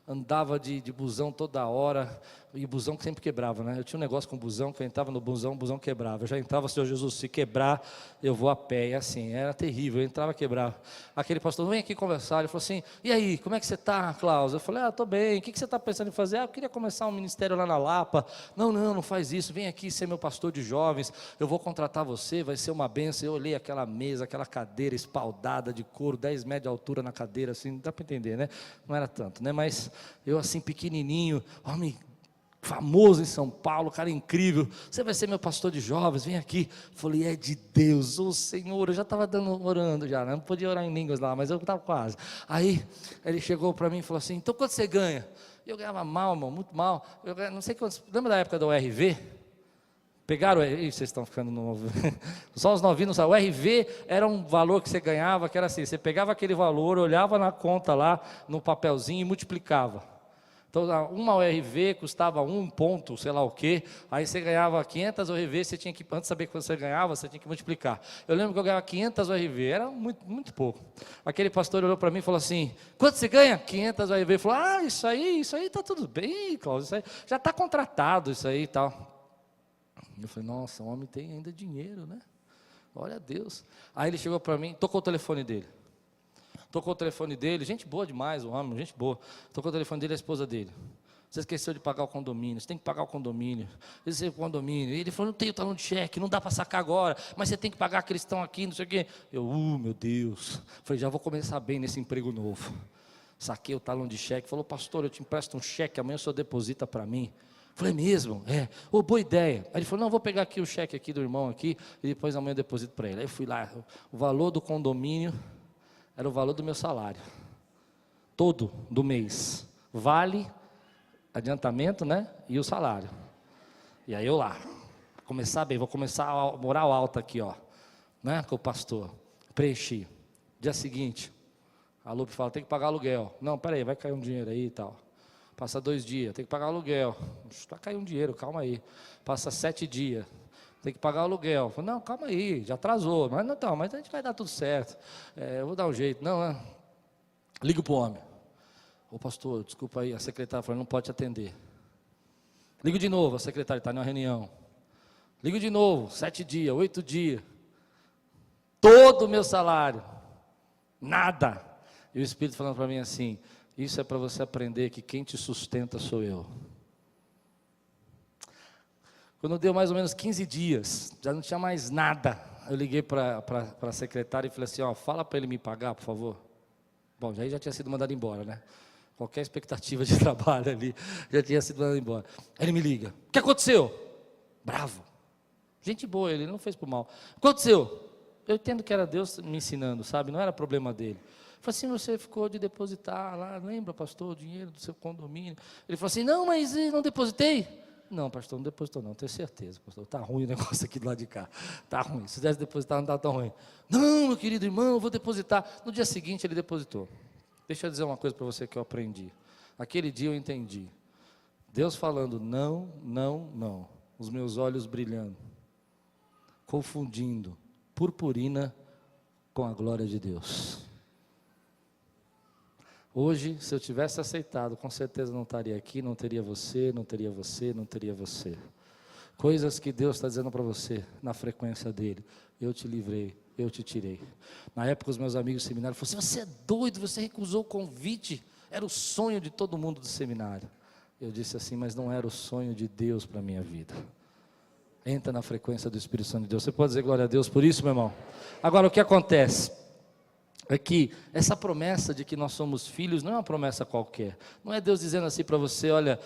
andava de busão toda hora, e busão que sempre quebrava, né? Eu tinha um negócio com busão, que eu entrava no busão, o busão quebrava. Eu já entrava, Senhor Jesus, se quebrar, eu vou a pé. E assim, era terrível, eu entrava, quebrava. Aquele pastor, vem aqui conversar. Ele falou assim, e aí, como é que você está, Klaus? Eu falei, estou bem, o que você está pensando em fazer? Eu queria começar um ministério lá na Lapa. Não faz isso, vem aqui ser meu pastor de jovens, eu vou contratar você, vai ser uma bênção. Eu olhei aquela mesa, aquela cadeira espaldada de couro, 10 metros de altura na cadeira, assim, dá para entender, né? Não era tanto, né? Mas eu assim, pequenininho, homem famoso em São Paulo, cara incrível, você vai ser meu pastor de jovens, vem aqui. Falei, é de Deus, ô Senhor, eu já estava orando já, né? Não podia orar em línguas lá, mas eu estava quase. Aí ele chegou para mim e falou assim, então quanto você ganha? Eu ganhava mal, irmão, muito mal. Eu ganhava, não sei quantos, lembra da época do RV? Pegaram, vocês estão ficando novos, só os novinhos não sabem. O RV era um valor que você ganhava, que era assim, você pegava aquele valor, olhava na conta lá, no papelzinho e multiplicava. Então, uma ORV custava 1 ponto, sei lá o quê, aí você ganhava 500 ORV, você tinha que, antes de saber quanto você ganhava, você tinha que multiplicar. Eu lembro que eu ganhava 500 ORV, era muito, muito pouco. Aquele pastor olhou para mim e falou assim, quanto você ganha? 500 ORV. Ele falou, isso aí está tudo bem, Cláudio, isso aí já está contratado, isso aí e tal. Eu falei, nossa, o homem tem ainda dinheiro, né? Olha a Deus. Aí ele chegou para mim, tocou o telefone dele. Gente boa demais, o homem, gente boa. Tocou o telefone dele, a esposa dele. Você esqueceu de pagar o condomínio, você tem que pagar o condomínio. Esse condomínio. E ele falou, não tenho talão de cheque, não dá para sacar agora, mas você tem que pagar cristão aqui, não sei o quê. Eu, meu Deus. Falei, já vou começar bem nesse emprego novo. Saquei o talão de cheque, falou, pastor, eu te empresto um cheque, amanhã o senhor deposita para mim. Falei, mesmo? Boa ideia. Aí ele falou, não, vou pegar aqui o cheque aqui do irmão aqui, e depois amanhã eu deposito para ele. Aí eu fui lá, o valor do condomínio era o valor do meu salário, todo do mês, vale, adiantamento, né, e o salário. E aí eu lá, vou começar a moral alta aqui, ó, né, com o pastor, preenchi. Dia seguinte, a Lupe fala, tem que pagar aluguel. Não, peraí, vai cair um dinheiro aí e tal. Passa 2 dias, tem que pagar aluguel. Vai cair um dinheiro, calma aí. Passa 7 dias. Tem que pagar o aluguel. Falei, não, calma aí, já atrasou. Mas não, mas a gente vai dar tudo certo. Eu vou dar um jeito. Não, ligo para o homem. Ô pastor, desculpa aí, a secretária falou, não pode te atender. Ligo de novo, a secretária está numa reunião. Ligo de novo, 7 dias, 8 dias. Todo o meu salário. Nada. E o Espírito falando para mim assim, isso é para você aprender que quem te sustenta sou eu. Quando deu mais ou menos 15 dias, já não tinha mais nada, eu liguei para a secretária e falei assim, fala para ele me pagar, por favor. Bom, já tinha sido mandado embora, né? Qualquer expectativa de trabalho ali, já tinha sido mandado embora. Aí ele me liga, o que aconteceu? Bravo. Gente boa, ele não fez por mal. O que aconteceu? Eu entendo que era Deus me ensinando, sabe? Não era problema dele. Falei assim, você ficou de depositar lá, lembra, pastor, o dinheiro do seu condomínio? Ele falou assim, não, mas não depositei. Não, pastor, não depositou não, tenho certeza, pastor, está ruim o negócio aqui do lado de cá, está ruim, se tivesse depositado não estava tão ruim. Não, meu querido irmão, eu vou depositar. No dia seguinte ele depositou. Deixa eu dizer uma coisa para você que eu aprendi. Aquele dia eu entendi, Deus falando não, não, não, os meus olhos brilhando, confundindo purpurina com a glória de Deus. Hoje, se eu tivesse aceitado, com certeza não estaria aqui, não teria você, não teria você, não teria você. Coisas que Deus está dizendo para você, na frequência dele. Eu te livrei, eu te tirei. Na época, os meus amigos do seminário falaram assim, você é doido, você recusou o convite. Era o sonho de todo mundo do seminário. Eu disse assim, mas não era o sonho de Deus para a minha vida. Entra na frequência do Espírito Santo de Deus. Você pode dizer glória a Deus por isso, meu irmão? Agora, o que acontece? É que essa promessa de que nós somos filhos não é uma promessa qualquer. Não é Deus dizendo assim para você, olha,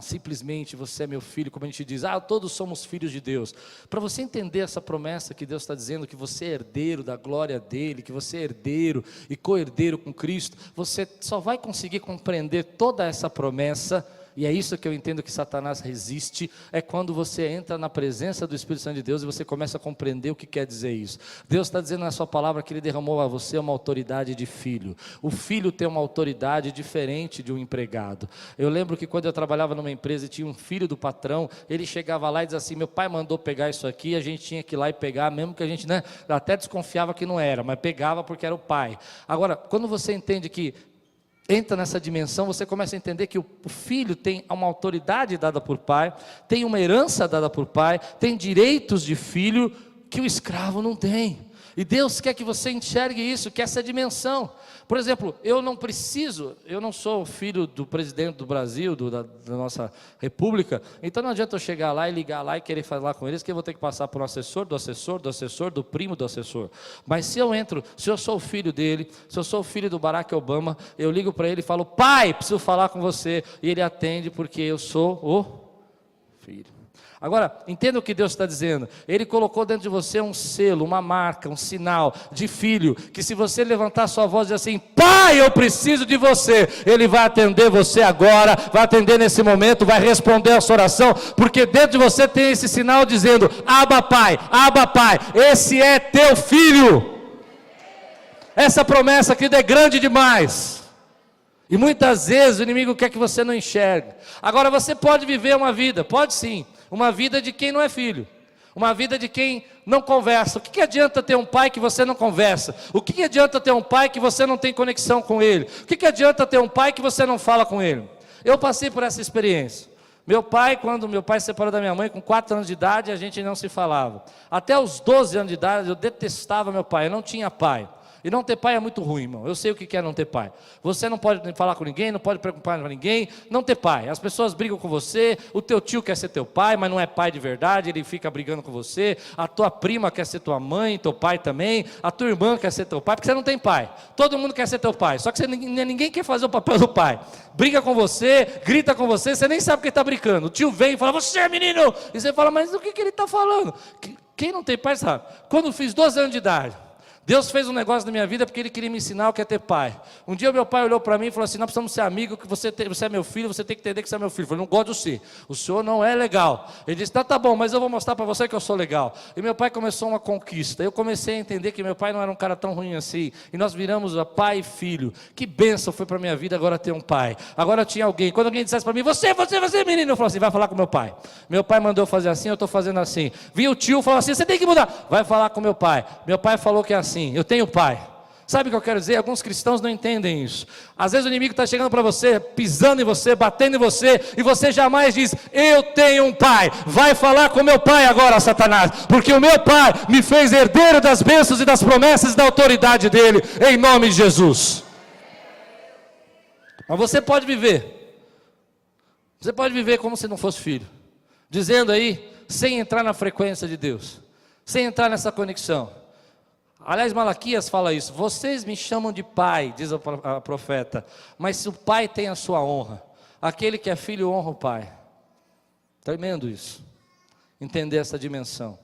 simplesmente você é meu filho, como a gente diz, todos somos filhos de Deus. Para você entender essa promessa que Deus está dizendo, que você é herdeiro da glória dele, que você é herdeiro e co-herdeiro com Cristo, você só vai conseguir compreender toda essa promessa. E é isso que eu entendo que Satanás resiste, é quando você entra na presença do Espírito Santo de Deus e você começa a compreender o que quer dizer isso. Deus está dizendo na sua palavra que Ele derramou a você uma autoridade de filho. O filho tem uma autoridade diferente de um empregado. Eu lembro que quando eu trabalhava numa empresa e tinha um filho do patrão, ele chegava lá e dizia assim, meu pai mandou pegar isso aqui, a gente tinha que ir lá e pegar, mesmo que a gente até desconfiava que não era, mas pegava porque era o pai. Agora, quando você entende que entra nessa dimensão, você começa a entender que o filho tem uma autoridade dada por pai, tem uma herança dada por pai, tem direitos de filho que o escravo não tem. E Deus quer que você enxergue isso, que essa dimensão. Por exemplo, eu não sou filho do presidente do Brasil, da nossa república, então não adianta eu chegar lá e ligar lá e querer falar com eles, que eu vou ter que passar por um assessor, do assessor, do assessor, do primo do assessor. Mas se eu sou o filho dele, se eu sou o filho do Barack Obama, eu ligo para ele e falo, pai, preciso falar com você, e ele atende porque eu sou o filho. Agora, entenda o que Deus está dizendo. Ele colocou dentro de você um selo, uma marca, um sinal de filho, que se você levantar sua voz e dizer assim, pai, eu preciso de você, Ele vai atender você agora, vai atender nesse momento, vai responder a sua oração, porque dentro de você tem esse sinal dizendo, Abba Pai, esse é teu filho. Essa promessa, querido, é grande demais. E muitas vezes o inimigo quer que você não enxergue. Agora você pode viver uma vida, pode sim, uma vida de quem não é filho. Uma vida de quem não conversa. O que adianta ter um pai que você não conversa? O que adianta ter um pai que você não tem conexão com ele? O que adianta ter um pai que você não fala com ele? Eu passei por essa experiência. Meu pai, quando meu pai se separou da minha mãe, com 4 anos de idade, a gente não se falava. Até os 12 anos de idade, eu detestava meu pai, eu não tinha pai. E não ter pai é muito ruim, irmão. Eu sei o que é não ter pai. Você não pode falar com ninguém, não pode preocupar com ninguém, não ter pai. As pessoas brigam com você, o teu tio quer ser teu pai, mas não é pai de verdade, ele fica brigando com você. A tua prima quer ser tua mãe, teu pai também. A tua irmã quer ser teu pai, porque você não tem pai. Todo mundo quer ser teu pai, só que ninguém quer fazer o papel do pai. Briga com você, grita com você, você nem sabe o que está brincando. O tio vem e fala, você é menino! E você fala, mas do que ele está falando? Quem não tem pai sabe. Quando eu fiz 12 anos de idade, Deus fez um negócio na minha vida porque Ele queria me ensinar o que é ter pai. Um dia meu pai olhou para mim e falou assim, nós precisamos ser amigos, que você é meu filho, você tem que entender que você é meu filho. Eu falei, não gosto de você, o senhor não é legal. Ele disse, tá bom, mas eu vou mostrar para você que eu sou legal. E meu pai começou uma conquista. Eu comecei a entender que meu pai não era um cara tão ruim assim. E nós viramos pai e filho. Que bênção foi para a minha vida agora ter um pai. Agora tinha alguém, quando alguém dissesse para mim, você menino, eu falava assim, vai falar com meu pai. Meu pai mandou eu fazer assim, eu estou fazendo assim. Vinha o tio e falou assim, você tem que mudar. Vai falar com meu pai. Meu pai falou que é assim. Eu tenho pai. Sabe o que eu quero dizer? Alguns cristãos não entendem isso. Às vezes o inimigo está chegando para você, pisando em você, batendo em você, e você jamais diz, eu tenho um pai. Vai falar com meu pai agora, Satanás, porque o meu pai me fez herdeiro das bênçãos e das promessas e da autoridade dele, em nome de Jesus. Mas você pode viver como se não fosse filho, dizendo aí, sem entrar na frequência de Deus, sem entrar nessa conexão. Aliás, Malaquias fala isso, vocês me chamam de pai, diz a profeta, mas se o pai tem a sua honra, aquele que é filho honra o pai. Tremendo isso, entender essa dimensão.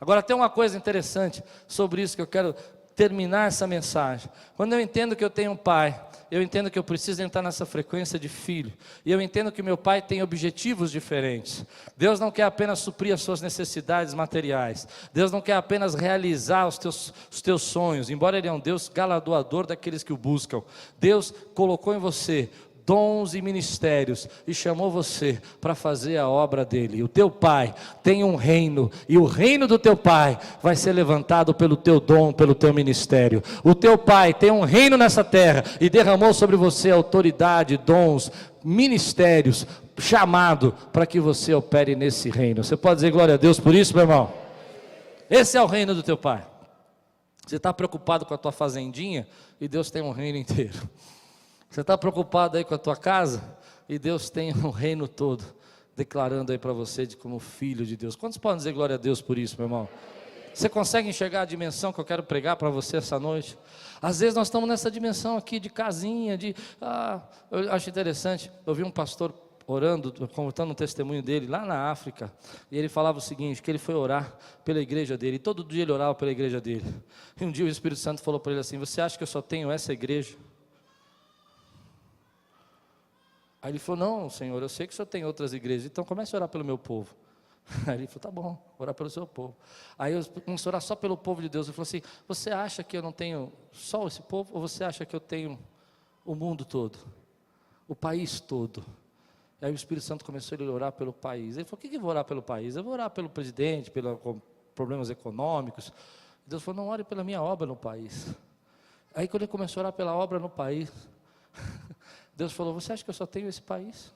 Agora tem uma coisa interessante sobre isso que eu quero terminar essa mensagem. Quando eu entendo que eu tenho um pai, eu entendo que eu preciso entrar nessa frequência de filho, e eu entendo que meu pai tem objetivos diferentes. Deus não quer apenas suprir as suas necessidades materiais, Deus não quer apenas realizar os teus sonhos, embora Ele é um Deus galardoador daqueles que o buscam. Deus colocou em você dons e ministérios, e chamou você para fazer a obra dele. O teu pai tem um reino, e o reino do teu pai vai ser levantado pelo teu dom, pelo teu ministério. O teu pai tem um reino nessa terra, e derramou sobre você autoridade, dons, ministérios, chamado para que você opere nesse reino. Você pode dizer glória a Deus por isso, meu irmão? Esse é o reino do teu pai. Você está preocupado com a tua fazendinha, e Deus tem um reino inteiro. Você está preocupado aí com a tua casa? E Deus tem um reino todo, declarando aí para você como filho de Deus. Quantos podem dizer glória a Deus por isso, meu irmão? Você consegue enxergar a dimensão que eu quero pregar para você essa noite? Às vezes nós estamos nessa dimensão aqui de casinha, eu acho interessante, eu vi um pastor orando, contando um testemunho dele lá na África, e ele falava o seguinte, que ele foi orar pela igreja dele, e todo dia ele orava pela igreja dele. E um dia o Espírito Santo falou para ele assim, você acha que eu só tenho essa igreja? Aí ele falou, não, Senhor, eu sei que o Senhor tem outras igrejas, então comece a orar pelo meu povo. Aí ele falou, tá bom, orar pelo seu povo. Aí eu comecei a orar só pelo povo de Deus. Ele falou assim, você acha que eu não tenho só esse povo, ou você acha que eu tenho o mundo todo, o país todo? Aí o Espírito Santo começou a orar pelo país. Ele falou, o que eu vou orar pelo país? Eu vou orar pelo presidente, pelos problemas econômicos. Deus falou, não, ore pela minha obra no país. Aí quando ele começou a orar pela obra no país, Deus falou, você acha que eu só tenho esse país?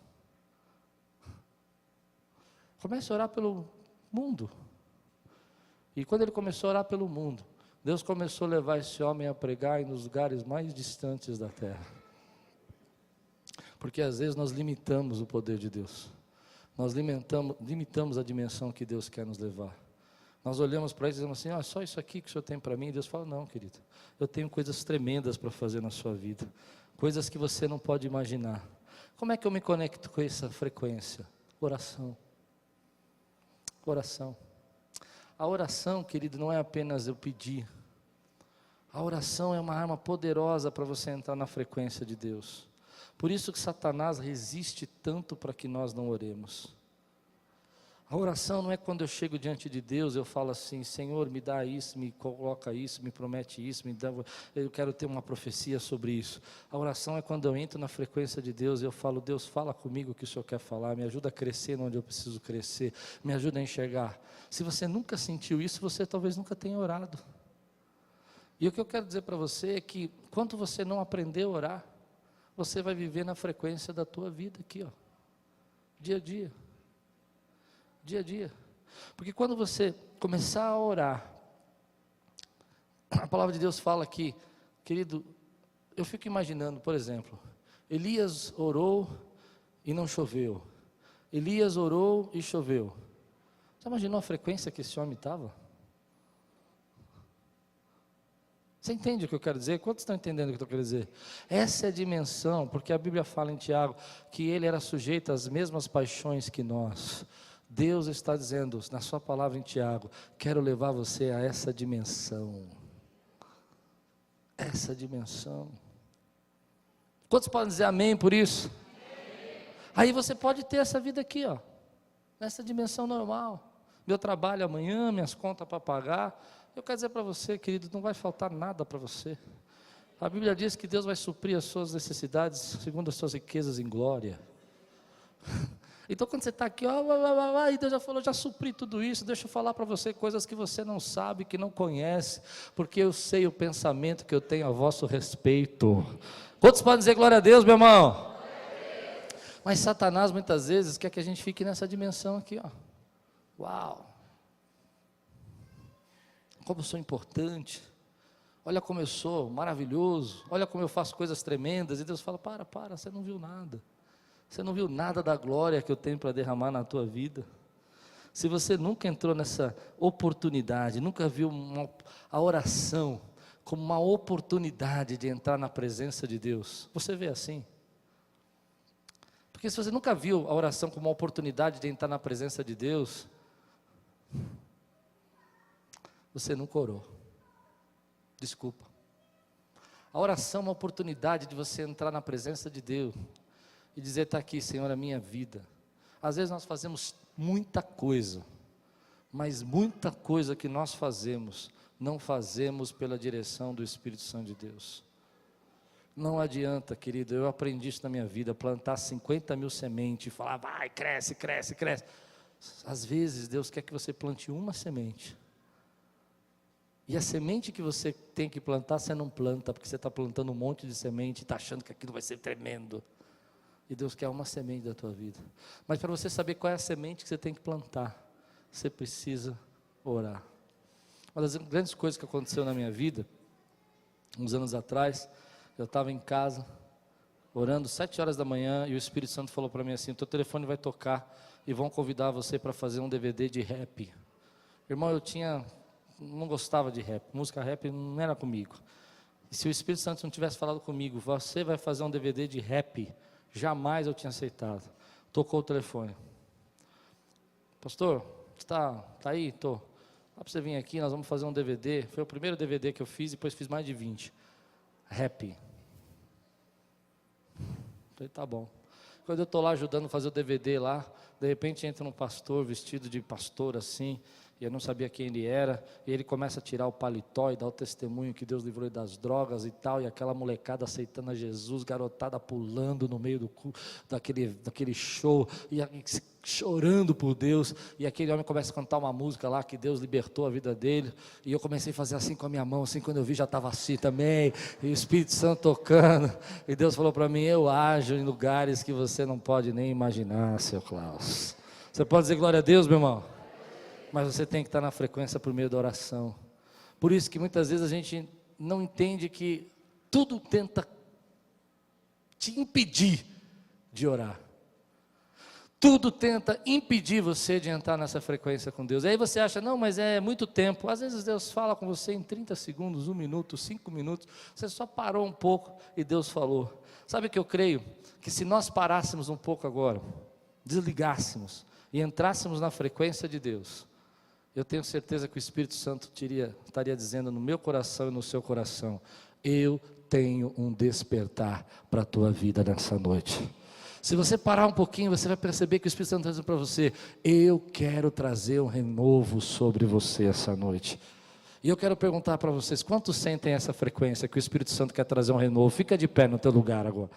Comece a orar pelo mundo. E quando ele começou a orar pelo mundo, Deus começou a levar esse homem a pregar nos lugares mais distantes da terra. Porque às vezes nós limitamos o poder de Deus. Nós limitamos a dimensão que Deus quer nos levar. Nós olhamos para ele e dizemos assim, só isso aqui que o Senhor tem para mim. E Deus fala, não, querido, eu tenho coisas tremendas para fazer na sua vida. Coisas que você não pode imaginar. Como é que eu me conecto com essa frequência? Oração. Oração. A oração, querido, não é apenas eu pedir. A oração é uma arma poderosa para você entrar na frequência de Deus. Por isso que Satanás resiste tanto para que nós não oremos. A oração não é quando eu chego diante de Deus, eu falo assim: Senhor, me dá isso, me coloca isso, me promete isso, eu quero ter uma profecia sobre isso. A oração é quando eu entro na frequência de Deus e eu falo: Deus, fala comigo o que o Senhor quer falar, me ajuda a crescer onde eu preciso crescer, me ajuda a enxergar. Se você nunca sentiu isso, você talvez nunca tenha orado. E o que eu quero dizer para você é que, quando você não aprender a orar, você vai viver na frequência da tua vida aqui, ó, dia a dia. Dia a dia. Porque quando você começar a orar, a palavra de Deus fala aqui, querido, eu fico imaginando, por exemplo, Elias orou e não choveu. Elias orou e choveu. Você imaginou a frequência que esse homem estava? Você entende o que eu quero dizer? Quantos estão entendendo o que eu quero dizer? Essa é a dimensão, porque a Bíblia fala em Tiago que ele era sujeito às mesmas paixões que nós. Deus está dizendo na sua palavra em Tiago: quero levar você a essa dimensão. Essa dimensão. Quantos podem dizer amém por isso? Amém. Aí você pode ter essa vida aqui, ó, nessa dimensão normal. Meu trabalho amanhã, minhas contas para pagar. Eu quero dizer para você, querido, não vai faltar nada para você. A Bíblia diz que Deus vai suprir as suas necessidades segundo as suas riquezas em glória. Então, quando você está aqui, e Deus já falou, já supri tudo isso. Deixa eu falar para você coisas que você não sabe, que não conhece, porque eu sei o pensamento que eu tenho a vosso respeito. Quantos podem dizer glória a Deus, meu irmão? Mas Satanás muitas vezes quer que a gente fique nessa dimensão aqui, ó. Uau! Como eu sou importante, olha como eu sou maravilhoso, olha como eu faço coisas tremendas. E Deus fala: para, você não viu nada. Você não viu nada da glória que eu tenho para derramar na tua vida. Se você nunca entrou nessa oportunidade, nunca viu a oração como uma oportunidade de entrar na presença de Deus, você vê assim. Porque se você nunca viu a oração como uma oportunidade de entrar na presença de Deus, você nunca orou. Desculpa. A oração é uma oportunidade de você entrar na presença de Deus e dizer: está aqui, Senhor, a minha vida. Às vezes nós fazemos muita coisa, mas muita coisa que nós fazemos, não fazemos pela direção do Espírito Santo de Deus. Não adianta, querido, eu aprendi isso na minha vida, plantar 50 mil sementes, e falar: vai, cresce, cresce, cresce. Às vezes Deus quer que você plante uma semente, e a semente que você tem que plantar, você não planta, porque você está plantando um monte de semente, e está achando que aquilo vai ser tremendo. E Deus quer uma semente da tua vida. Mas para você saber qual é a semente que você tem que plantar, você precisa orar. Uma das grandes coisas que aconteceu na minha vida, uns anos atrás, eu estava em casa, orando 7 horas da manhã, e o Espírito Santo falou para mim assim: teu telefone vai tocar, e vão convidar você para fazer um DVD de rap. Irmão, não gostava de rap, música rap não era comigo. E se o Espírito Santo não tivesse falado comigo: você vai fazer um DVD de rap, jamais eu tinha aceitado. Tocou o telefone: pastor, está aí? Estou. Dá para você vir aqui, nós vamos fazer um DVD. Foi o primeiro DVD que eu fiz, depois fiz mais de 20. Rap. Falei: tá bom. Quando eu estou lá ajudando a fazer o DVD lá, de repente entra um pastor vestido de pastor assim, e eu não sabia quem ele era, e ele começa a tirar o paletó e dar o testemunho que Deus livrou ele das drogas e tal, e aquela molecada aceitando a Jesus, garotada pulando no meio daquele show, e chorando por Deus, e aquele homem começa a cantar uma música lá, que Deus libertou a vida dele, e eu comecei a fazer assim com a minha mão, assim, quando eu vi já estava assim também, e o Espírito Santo tocando, e Deus falou para mim: eu ajo em lugares que você não pode nem imaginar, seu Klaus. Você pode dizer glória a Deus, meu irmão? Mas você tem que estar na frequência por meio da oração. Por isso que muitas vezes a gente não entende que tudo tenta te impedir de orar. Tudo tenta impedir você de entrar nessa frequência com Deus. Aí você acha: não, mas é muito tempo. Às vezes Deus fala com você em 30 segundos, 1 minuto, 5 minutos. Você só parou um pouco e Deus falou. Sabe o que eu creio? Que se nós parássemos um pouco agora, desligássemos e entrássemos na frequência de Deus, eu tenho certeza que o Espírito Santo estaria dizendo no meu coração e no seu coração: eu tenho um despertar para a tua vida nessa noite. Se você parar um pouquinho, você vai perceber que o Espírito Santo está dizendo para você: eu quero trazer um renovo sobre você essa noite. E eu quero perguntar para vocês: quantos sentem essa frequência que o Espírito Santo quer trazer um renovo? Fica de pé no teu lugar agora.